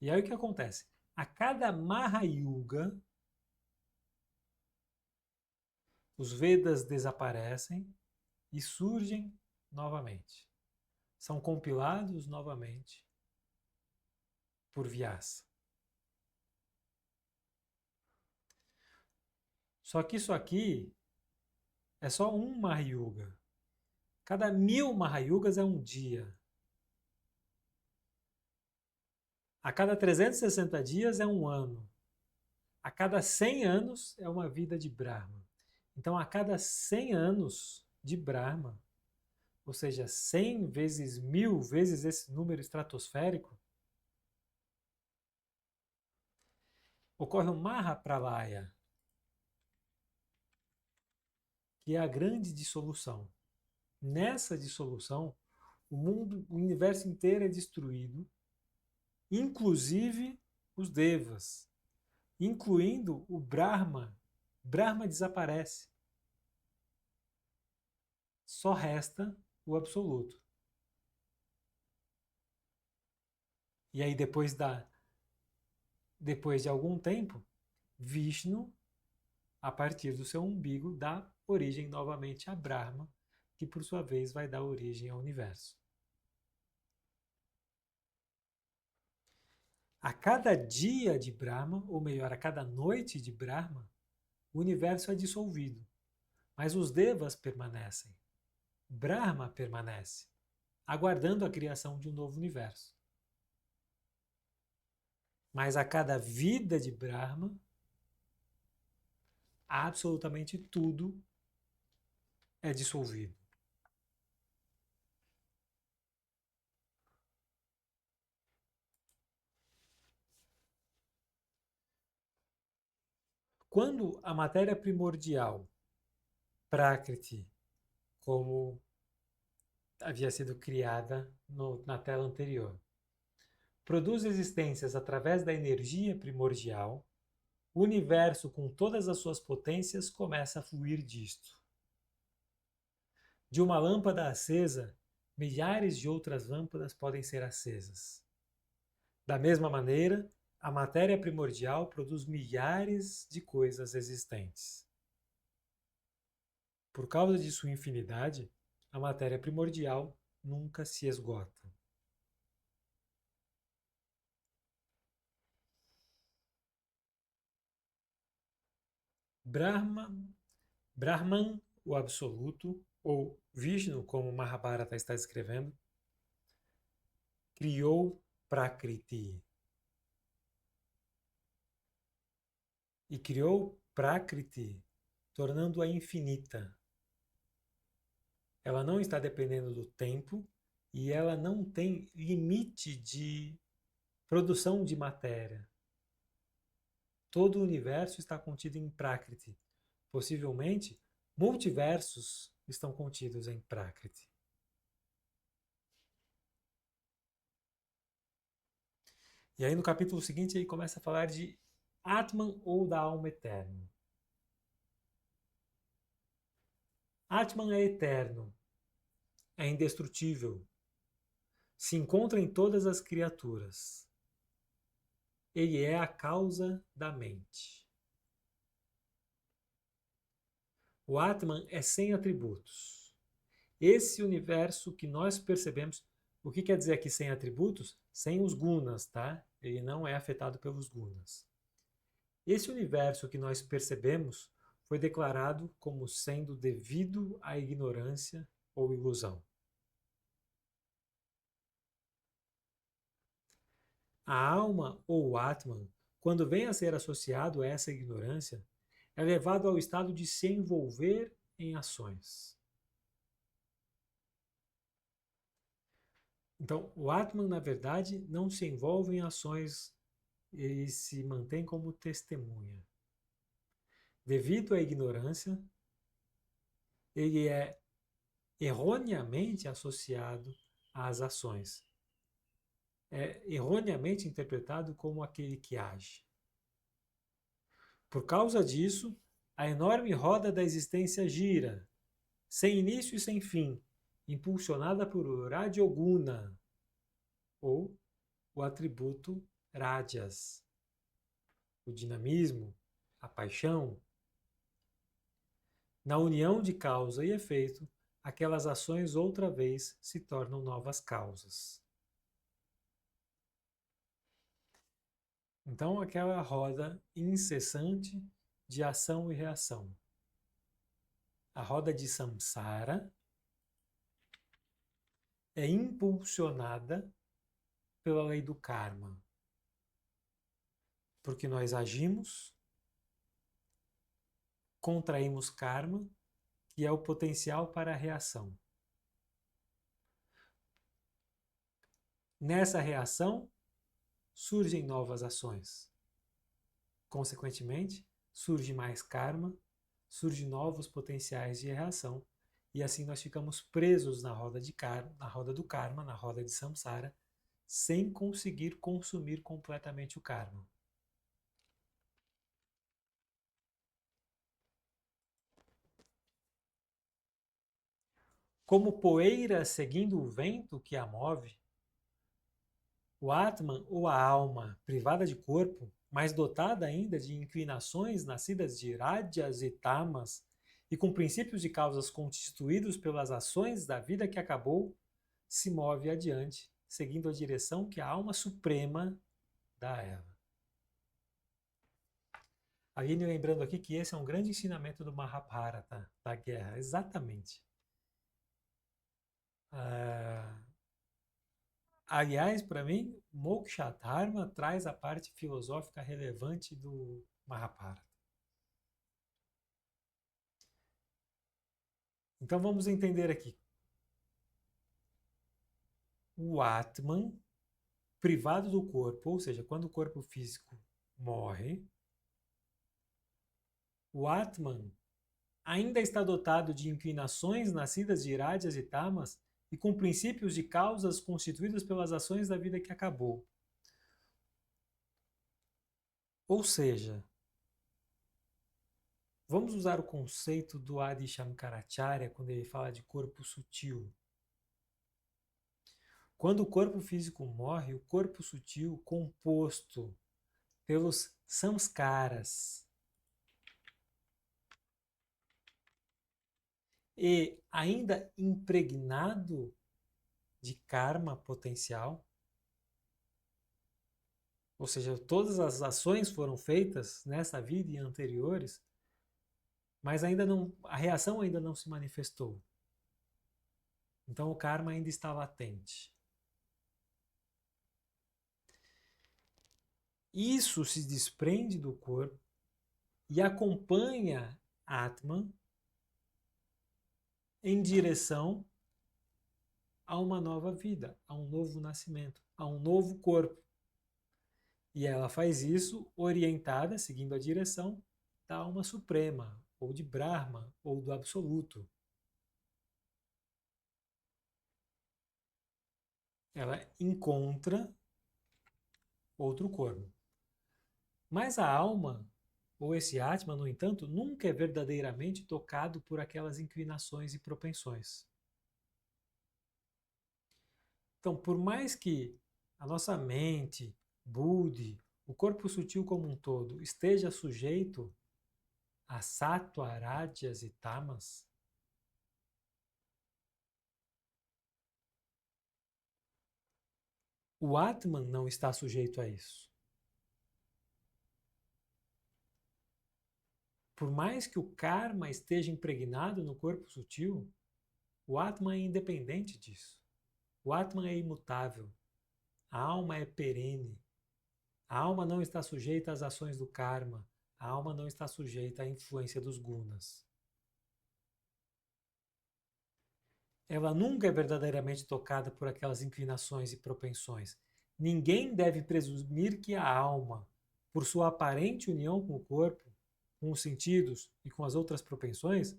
E aí o que acontece? A cada Mahayuga, os Vedas desaparecem e surgem novamente. São compilados novamente por Vyasa. Só que isso aqui é só um Mahayuga. Cada 1000 Mahayugas é um dia. A cada 360 dias é um ano. A cada 100 anos é uma vida de Brahma. Então, a cada 100 anos de Brahma, ou seja, 100 vezes 1000 vezes esse número estratosférico, ocorre o Mahapralaya, que é a grande dissolução. Nessa dissolução, o mundo, o universo inteiro é destruído, inclusive os Devas, incluindo o Brahma. Brahma desaparece. Só resta o absoluto. E aí depois de algum tempo, Vishnu, a partir do seu umbigo, dá origem novamente a Brahma, que por sua vez vai dar origem ao universo. A cada dia de Brahma, ou melhor, a cada noite de Brahma, o universo é dissolvido, mas os devas permanecem. Brahma permanece, aguardando a criação de um novo universo. Mas a cada vida de Brahma, absolutamente tudo é dissolvido. Quando a matéria primordial, Prakriti, como havia sido criada na tela anterior, produz existências através da energia primordial, o universo com todas as suas potências começa a fluir disto. De uma lâmpada acesa, milhares de outras lâmpadas podem ser acesas. Da mesma maneira, a matéria primordial produz milhares de coisas existentes. Por causa de sua infinidade, a matéria primordial nunca se esgota. Brahman, o absoluto, ou Vishnu, como Mahabharata está escrevendo, criou Prakriti. E criou Prakriti, tornando-a infinita. Ela não está dependendo do tempo e ela não tem limite de produção de matéria. Todo o universo está contido em Prakriti. Possivelmente, multiversos estão contidos em Prakriti. E aí no capítulo seguinte ele começa a falar de Atman ou da alma eterna. Atman é eterno, é indestrutível, se encontra em todas as criaturas. Ele é a causa da mente. O Atman é sem atributos. Esse universo que nós percebemos, o que quer dizer aqui sem atributos? Sem os gunas, tá? Ele não é afetado pelos gunas. Esse universo que nós percebemos foi declarado como sendo devido à ignorância ou ilusão. A alma ou o Atman, quando vem a ser associado a essa ignorância, é levado ao estado de se envolver em ações. Então, o Atman, na verdade, não se envolve em ações, ele se mantém como testemunha. Devido à ignorância, ele é erroneamente associado às ações. É erroneamente interpretado como aquele que age. Por causa disso, a enorme roda da existência gira, sem início e sem fim, impulsionada por Radyoguna, ou o atributo Rajas, o dinamismo, a paixão. Na união de causa e efeito, aquelas ações outra vez se tornam novas causas. Então, aquela roda incessante de ação e reação. A roda de samsara é impulsionada pela lei do karma. Porque nós agimos, contraímos karma, que é o potencial para a reação. Nessa reação, surgem novas ações. Consequentemente, surge mais karma, surgem novos potenciais de reação, e assim nós ficamos presos na roda do karma, na roda de samsara, sem conseguir consumir completamente o karma. Como poeira seguindo o vento que a move, o Atman, ou a alma, privada de corpo, mas dotada ainda de inclinações nascidas de Rajas e Tamas, e com princípios de causas constituídos pelas ações da vida que acabou, se move adiante, seguindo a direção que a alma suprema da Eva. Aline lembrando aqui que esse é um grande ensinamento do Mahabharata, da guerra, exatamente. Aliás, para mim, Moksha Dharma traz a parte filosófica relevante do Mahabharata. Então vamos entender aqui. O Atman, privado do corpo, ou seja, quando o corpo físico morre, o Atman ainda está dotado de inclinações nascidas de Rajas e Tamas e com princípios de causas constituídas pelas ações da vida que acabou. Ou seja, vamos usar o conceito do Adi Shankaracharya quando ele fala de corpo sutil. Quando o corpo físico morre, o corpo sutil, composto pelos samskaras e ainda impregnado de karma potencial, ou seja, todas as ações foram feitas nessa vida e anteriores, mas ainda não, a reação ainda não se manifestou. Então o karma ainda está latente. Isso se desprende do corpo e acompanha Atman em direção a uma nova vida, a um novo nascimento, a um novo corpo. E ela faz isso orientada, seguindo a direção da alma suprema, ou de Brahma, ou do Absoluto. Ela encontra outro corpo. Mas a alma, ou esse Atma, no entanto, nunca é verdadeiramente tocado por aquelas inclinações e propensões. Então, por mais que a nossa mente, Buddhi, o corpo sutil como um todo, esteja sujeito a Sattva, Rajas e Tamas, o Atman não está sujeito a isso. Por mais que o karma esteja impregnado no corpo sutil, o Atman é independente disso. O Atman é imutável. A alma é perene. A alma não está sujeita às ações do karma. A alma não está sujeita à influência dos gunas. Ela nunca é verdadeiramente tocada por aquelas inclinações e propensões. Ninguém deve presumir que a alma, por sua aparente união com o corpo, com os sentidos e com as outras propensões,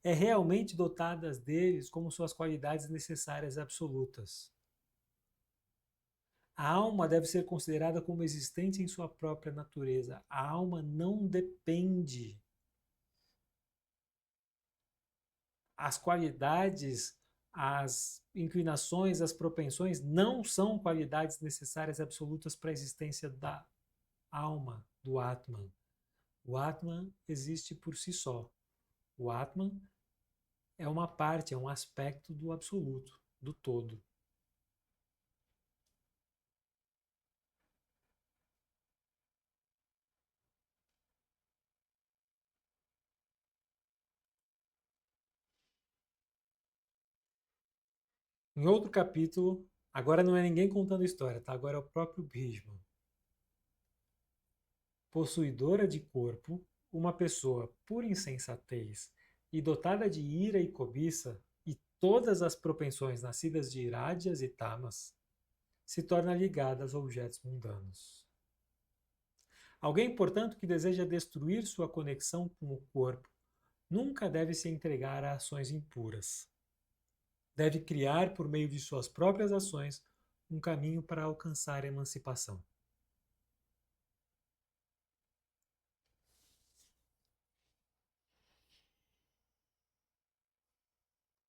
é realmente dotada deles como suas qualidades necessárias absolutas. A alma deve ser considerada como existente em sua própria natureza. A alma não depende. As qualidades, as inclinações, as propensões não são qualidades necessárias absolutas para a existência da alma, do Atman. O Atman existe por si só. O Atman é uma parte, é um aspecto do absoluto, do todo. Em outro capítulo, agora não é ninguém contando história, tá? Agora é o próprio Bhishma. Possuidora de corpo, uma pessoa por insensatez e dotada de ira e cobiça e todas as propensões nascidas de irádias e tamas, se torna ligada aos objetos mundanos. Alguém, portanto, que deseja destruir sua conexão com o corpo, nunca deve se entregar a ações impuras. Deve criar, por meio de suas próprias ações, um caminho para alcançar a emancipação.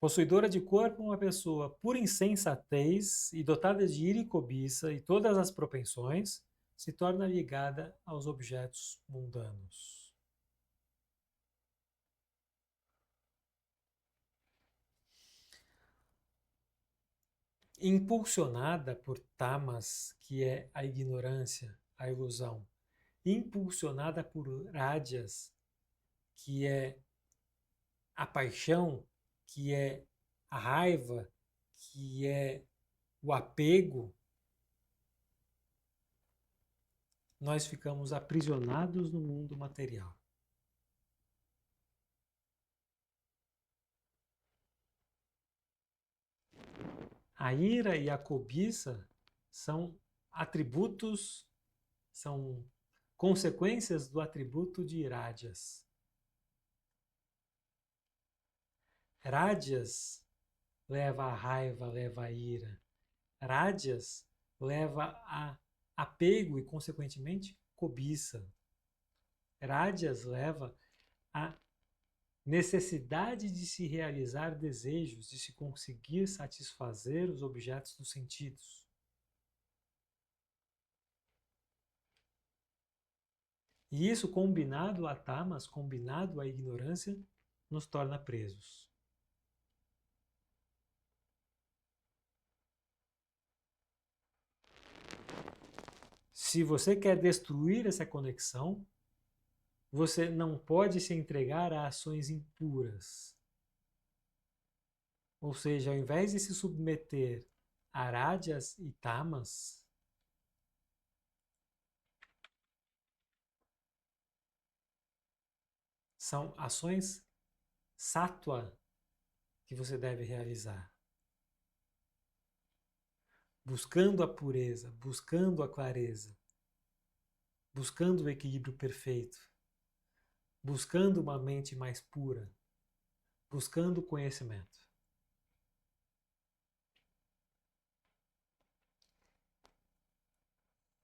Possuidora de corpo, uma pessoa por insensatez e dotada de ira e cobiça e todas as propensões, se torna ligada aos objetos mundanos. Impulsionada por tamas, que é a ignorância, a ilusão, impulsionada por rádias, que é a paixão, que é a raiva, que é o apego, nós ficamos aprisionados no mundo material. A ira e a cobiça são atributos, são consequências do atributo de rádias. Rádias leva a raiva, leva a ira. Rádias leva a apego e, consequentemente, cobiça. Rádias leva a necessidade de se realizar desejos, de se conseguir satisfazer os objetos dos sentidos. E isso, combinado a tamas, combinado à ignorância, nos torna presos. Se você quer destruir essa conexão, você não pode se entregar a ações impuras. Ou seja, ao invés de se submeter a rádias e tamas, são ações sattva que você deve realizar. Buscando a pureza, buscando a clareza, buscando o equilíbrio perfeito, buscando uma mente mais pura, buscando o conhecimento.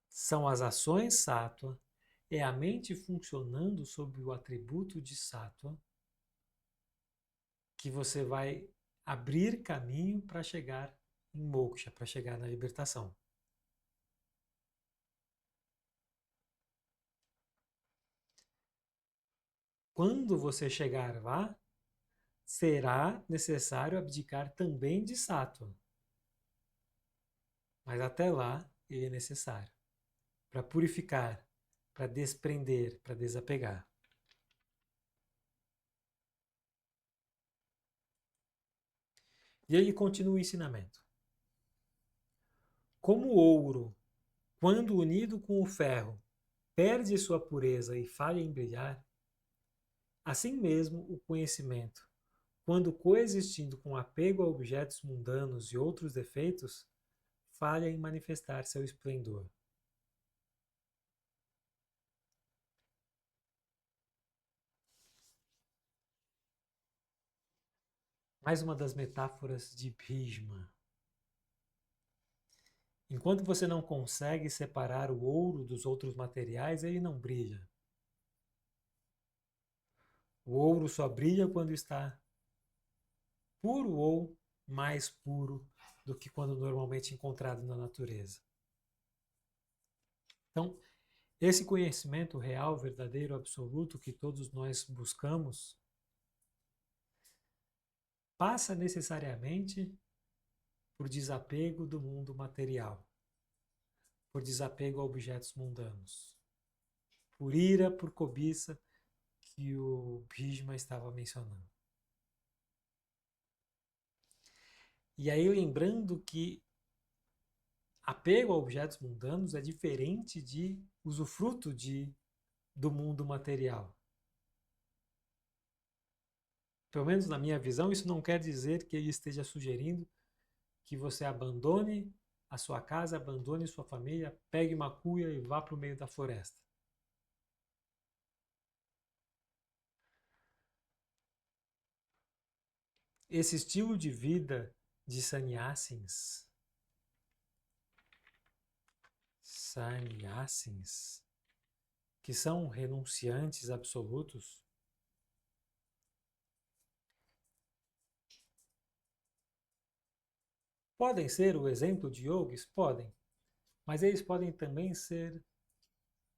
São as ações sattva, é a mente funcionando sob o atributo de sattva que você vai abrir caminho para chegar em moksha, para chegar na libertação. Quando você chegar lá, será necessário abdicar também de sattva. Mas até lá, ele é necessário para purificar, para desprender, para desapegar. E ele continua o ensinamento. Como o ouro, quando unido com o ferro, perde sua pureza e falha em brilhar, assim mesmo o conhecimento, quando coexistindo com apego a objetos mundanos e outros defeitos, falha em manifestar seu esplendor. Mais uma das metáforas de Bhishma. Enquanto você não consegue separar o ouro dos outros materiais, ele não brilha. O ouro só brilha quando está puro ou mais puro do que quando normalmente encontrado na natureza. Então, esse conhecimento real, verdadeiro, absoluto que todos nós buscamos, passa necessariamente por desapego do mundo material, por desapego a objetos mundanos, por ira, por cobiça, que o Bhishma estava mencionando. E aí, lembrando que apego a objetos mundanos é diferente de usufruto do mundo material. Pelo menos na minha visão, isso não quer dizer que ele esteja sugerindo que você abandone a sua casa, abandone sua família, pegue uma cuia e vá para o meio da floresta. Esse estilo de vida de sannyasins, que são renunciantes absolutos, podem ser o exemplo de yogis? Podem. Mas eles podem também ser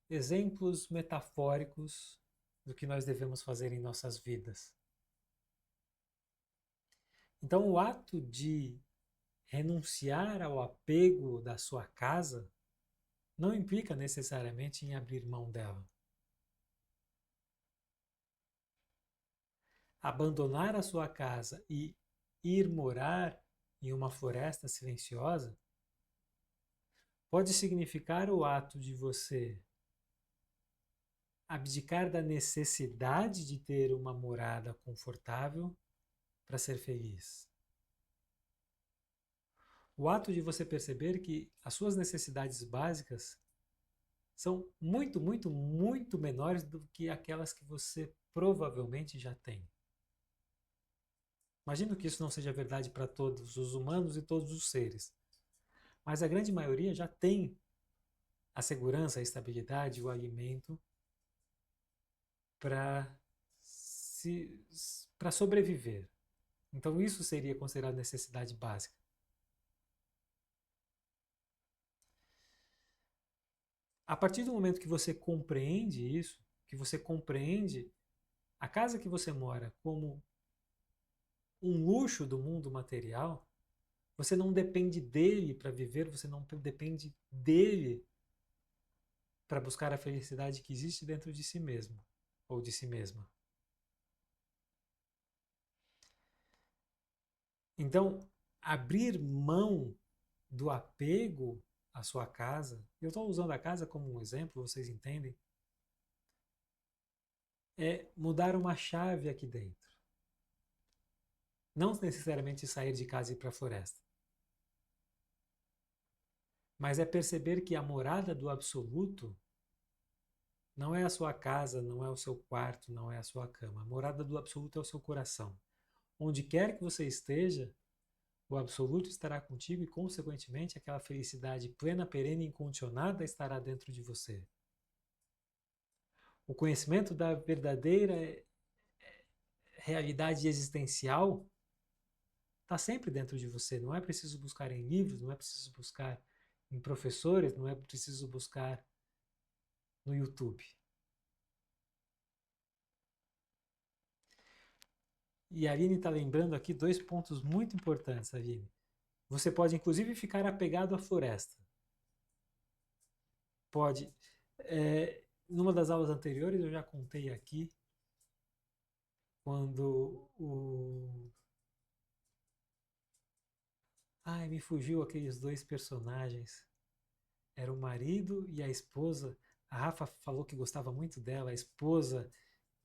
exemplos metafóricos do que nós devemos fazer em nossas vidas. Então, o ato de renunciar ao apego da sua casa não implica necessariamente em abrir mão dela. Abandonar a sua casa e ir morar em uma floresta silenciosa pode significar o ato de você abdicar da necessidade de ter uma morada confortável para ser feliz. O ato de você perceber que as suas necessidades básicas são muito, muito, muito menores do que aquelas que você provavelmente já tem. Imagino que isso não seja verdade para todos os humanos e todos os seres, mas a grande maioria já tem a segurança, a estabilidade, o alimento para para sobreviver. Então isso seria considerado necessidade básica. A partir do momento que você compreende isso, que você compreende a casa que você mora como um luxo do mundo material, você não depende dele para viver, você não depende dele para buscar a felicidade que existe dentro de si mesmo ou de si mesma. Então, abrir mão do apego à sua casa, eu estou usando a casa como um exemplo, vocês entendem? É mudar uma chave aqui dentro. Não necessariamente sair de casa e ir para a floresta. Mas é perceber que a morada do absoluto não é a sua casa, não é o seu quarto, não é a sua cama. A morada do absoluto é o seu coração. Onde quer que você esteja, o absoluto estará contigo e, consequentemente, aquela felicidade plena, perene e incondicionada estará dentro de você. O conhecimento da verdadeira realidade existencial está sempre dentro de você. Não é preciso buscar em livros, não é preciso buscar em professores, não é preciso buscar no YouTube. E a Aline está lembrando aqui dois pontos muito importantes, Aline. Você pode, inclusive, ficar apegado à floresta. Pode. Numa das aulas anteriores, eu já contei aqui, quando o... Ai, me fugiu aqueles dois personagens. Era o marido e a esposa. A Rafa falou que gostava muito dela, a esposa,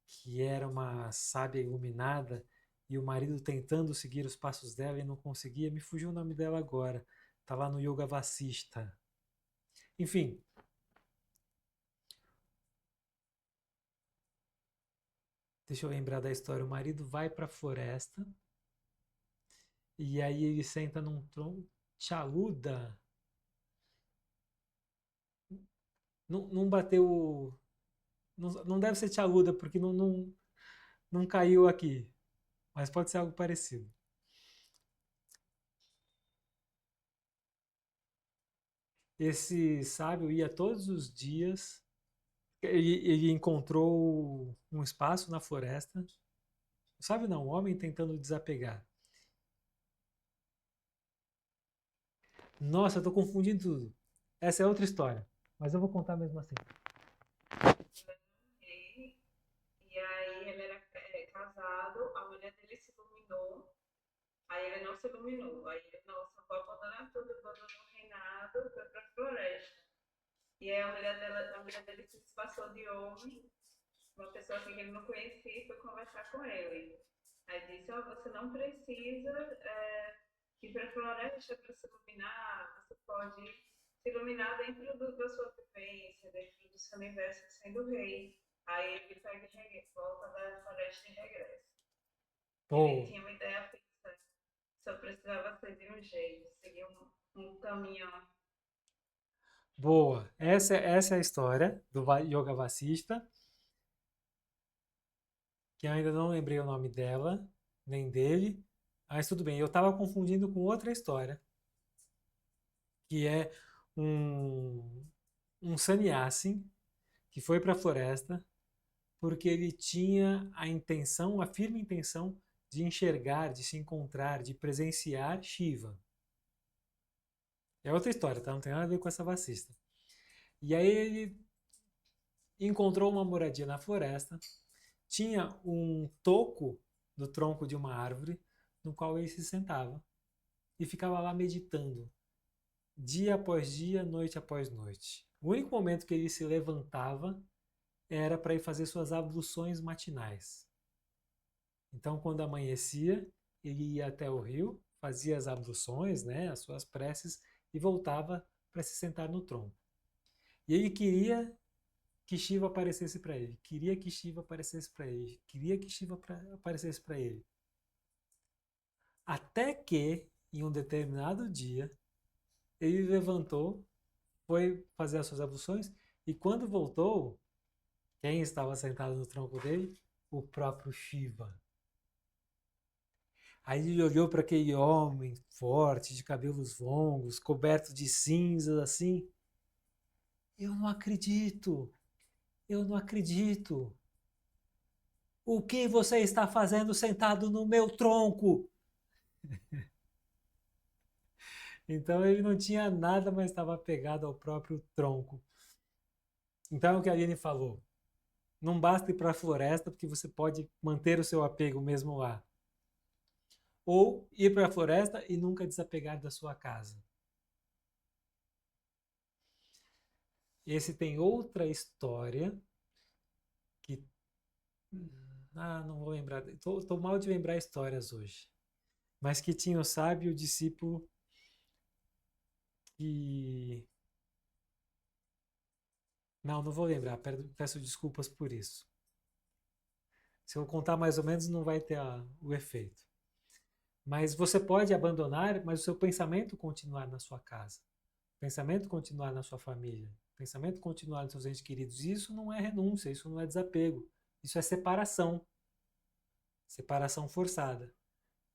que era uma sábia iluminada, e o marido tentando seguir os passos dela e não conseguia. Me fugiu o nome dela agora. Está lá no Yoga Vasista. Enfim, deixa eu lembrar da história. O marido vai para a floresta e aí ele senta num tronco. Chaluda. Não bateu. Não deve ser chaluda, porque não caiu aqui. Mas pode ser algo parecido. Esse sábio ia todos os dias. Ele encontrou um espaço na floresta. O sábio não, o homem tentando desapegar. Nossa, eu tô confundindo tudo. Essa é outra história. Mas eu vou contar mesmo assim. E aí ele era casado, a mulher dele se iluminou, aí ele não se iluminou. Aí ele, nossa, vou abandonar tudo, abandonou o reinado, foi pra floresta. E aí a mulher dele se disfarçou de homem, uma pessoa assim que ele não conhecia, e foi conversar com ele. Aí disse, ó, você não precisa ir para a floresta para se iluminar, você pode se iluminar dentro da sua vivência, dentro do seu universo sendo rei. Aí ele pega e volta da floresta e regressa. Ele Pô, tinha uma ideia fixa, só precisava ser de um jeito, seguir um caminho. boa. Essa é a história do Yoga Vassista, que eu ainda não lembrei o nome dela, nem dele. Mas tudo bem, eu estava confundindo com outra história, que é um, um sannyasi que foi para a floresta porque ele tinha a intenção, a firme intenção de enxergar, de se encontrar, de presenciar Shiva. É outra história, tá? Não tem nada a ver com essa vacista. E aí ele encontrou uma moradia na floresta, tinha um toco do tronco de uma árvore no qual ele se sentava e ficava lá meditando, dia após dia, noite após noite. O único momento que ele se levantava era para ir fazer suas abluções matinais. Então, quando amanhecia, ele ia até o rio, fazia as abluções, né, as suas preces, e voltava para se sentar no tronco. E ele queria que Shiva aparecesse para ele, queria que Shiva aparecesse para ele, queria que Shiva aparecesse para ele. Até que, em um determinado dia, ele levantou, foi fazer as suas abluções, e quando voltou, quem estava sentado no tronco dele? O próprio Shiva. Aí ele olhou para aquele homem forte, de cabelos longos, coberto de cinzas, assim. Eu não acredito, eu não acredito. O que você está fazendo sentado no meu tronco? Então ele não tinha nada, mas estava pegado ao próprio tronco. Então é o que a Aline falou. Não basta ir para a floresta, porque você pode manter o seu apego mesmo lá. Ou ir para a floresta e nunca desapegar da sua casa. Esse tem outra história que. Não vou lembrar. Estou mal de lembrar histórias hoje. Mas que tinha o sábio e o discípulo que. Não vou lembrar. Peço desculpas por isso. Se eu contar mais ou menos, não vai ter o efeito. Mas você pode abandonar, mas o seu pensamento continuar na sua casa. O pensamento continuar na sua família. O pensamento continuar nos seus entes queridos. Isso não é renúncia, isso não é desapego. Isso é separação. Separação forçada.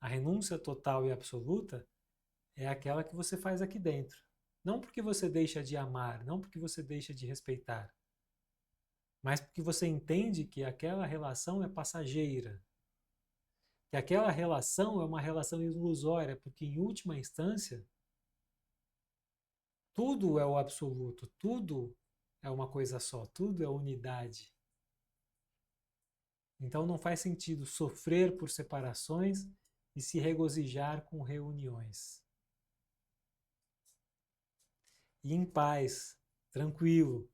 A renúncia total e absoluta é aquela que você faz aqui dentro. Não porque você deixa de amar, não porque você deixa de respeitar, mas porque você entende que aquela relação é passageira, que aquela relação é uma relação ilusória, porque em última instância, tudo é o absoluto, tudo é uma coisa só, tudo é unidade. Então não faz sentido sofrer por separações e se regozijar com reuniões. E em paz, tranquilo.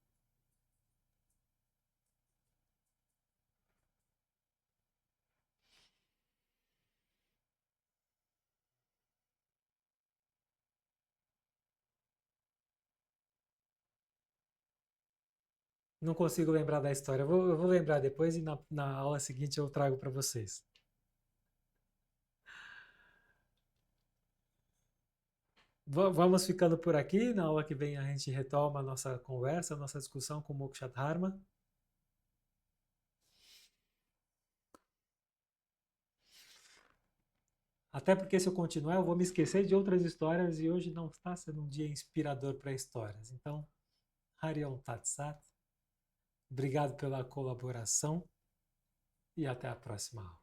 Não consigo lembrar da história. Eu vou lembrar depois e na aula seguinte eu trago para vocês. Vamos ficando por aqui. Na aula que vem a gente retoma a nossa conversa, a nossa discussão com o Mokshadharma. Até porque se eu continuar, eu vou me esquecer de outras histórias e hoje não está sendo um dia inspirador para histórias. Então, Harion Tat Sat, obrigado pela colaboração e até a próxima aula.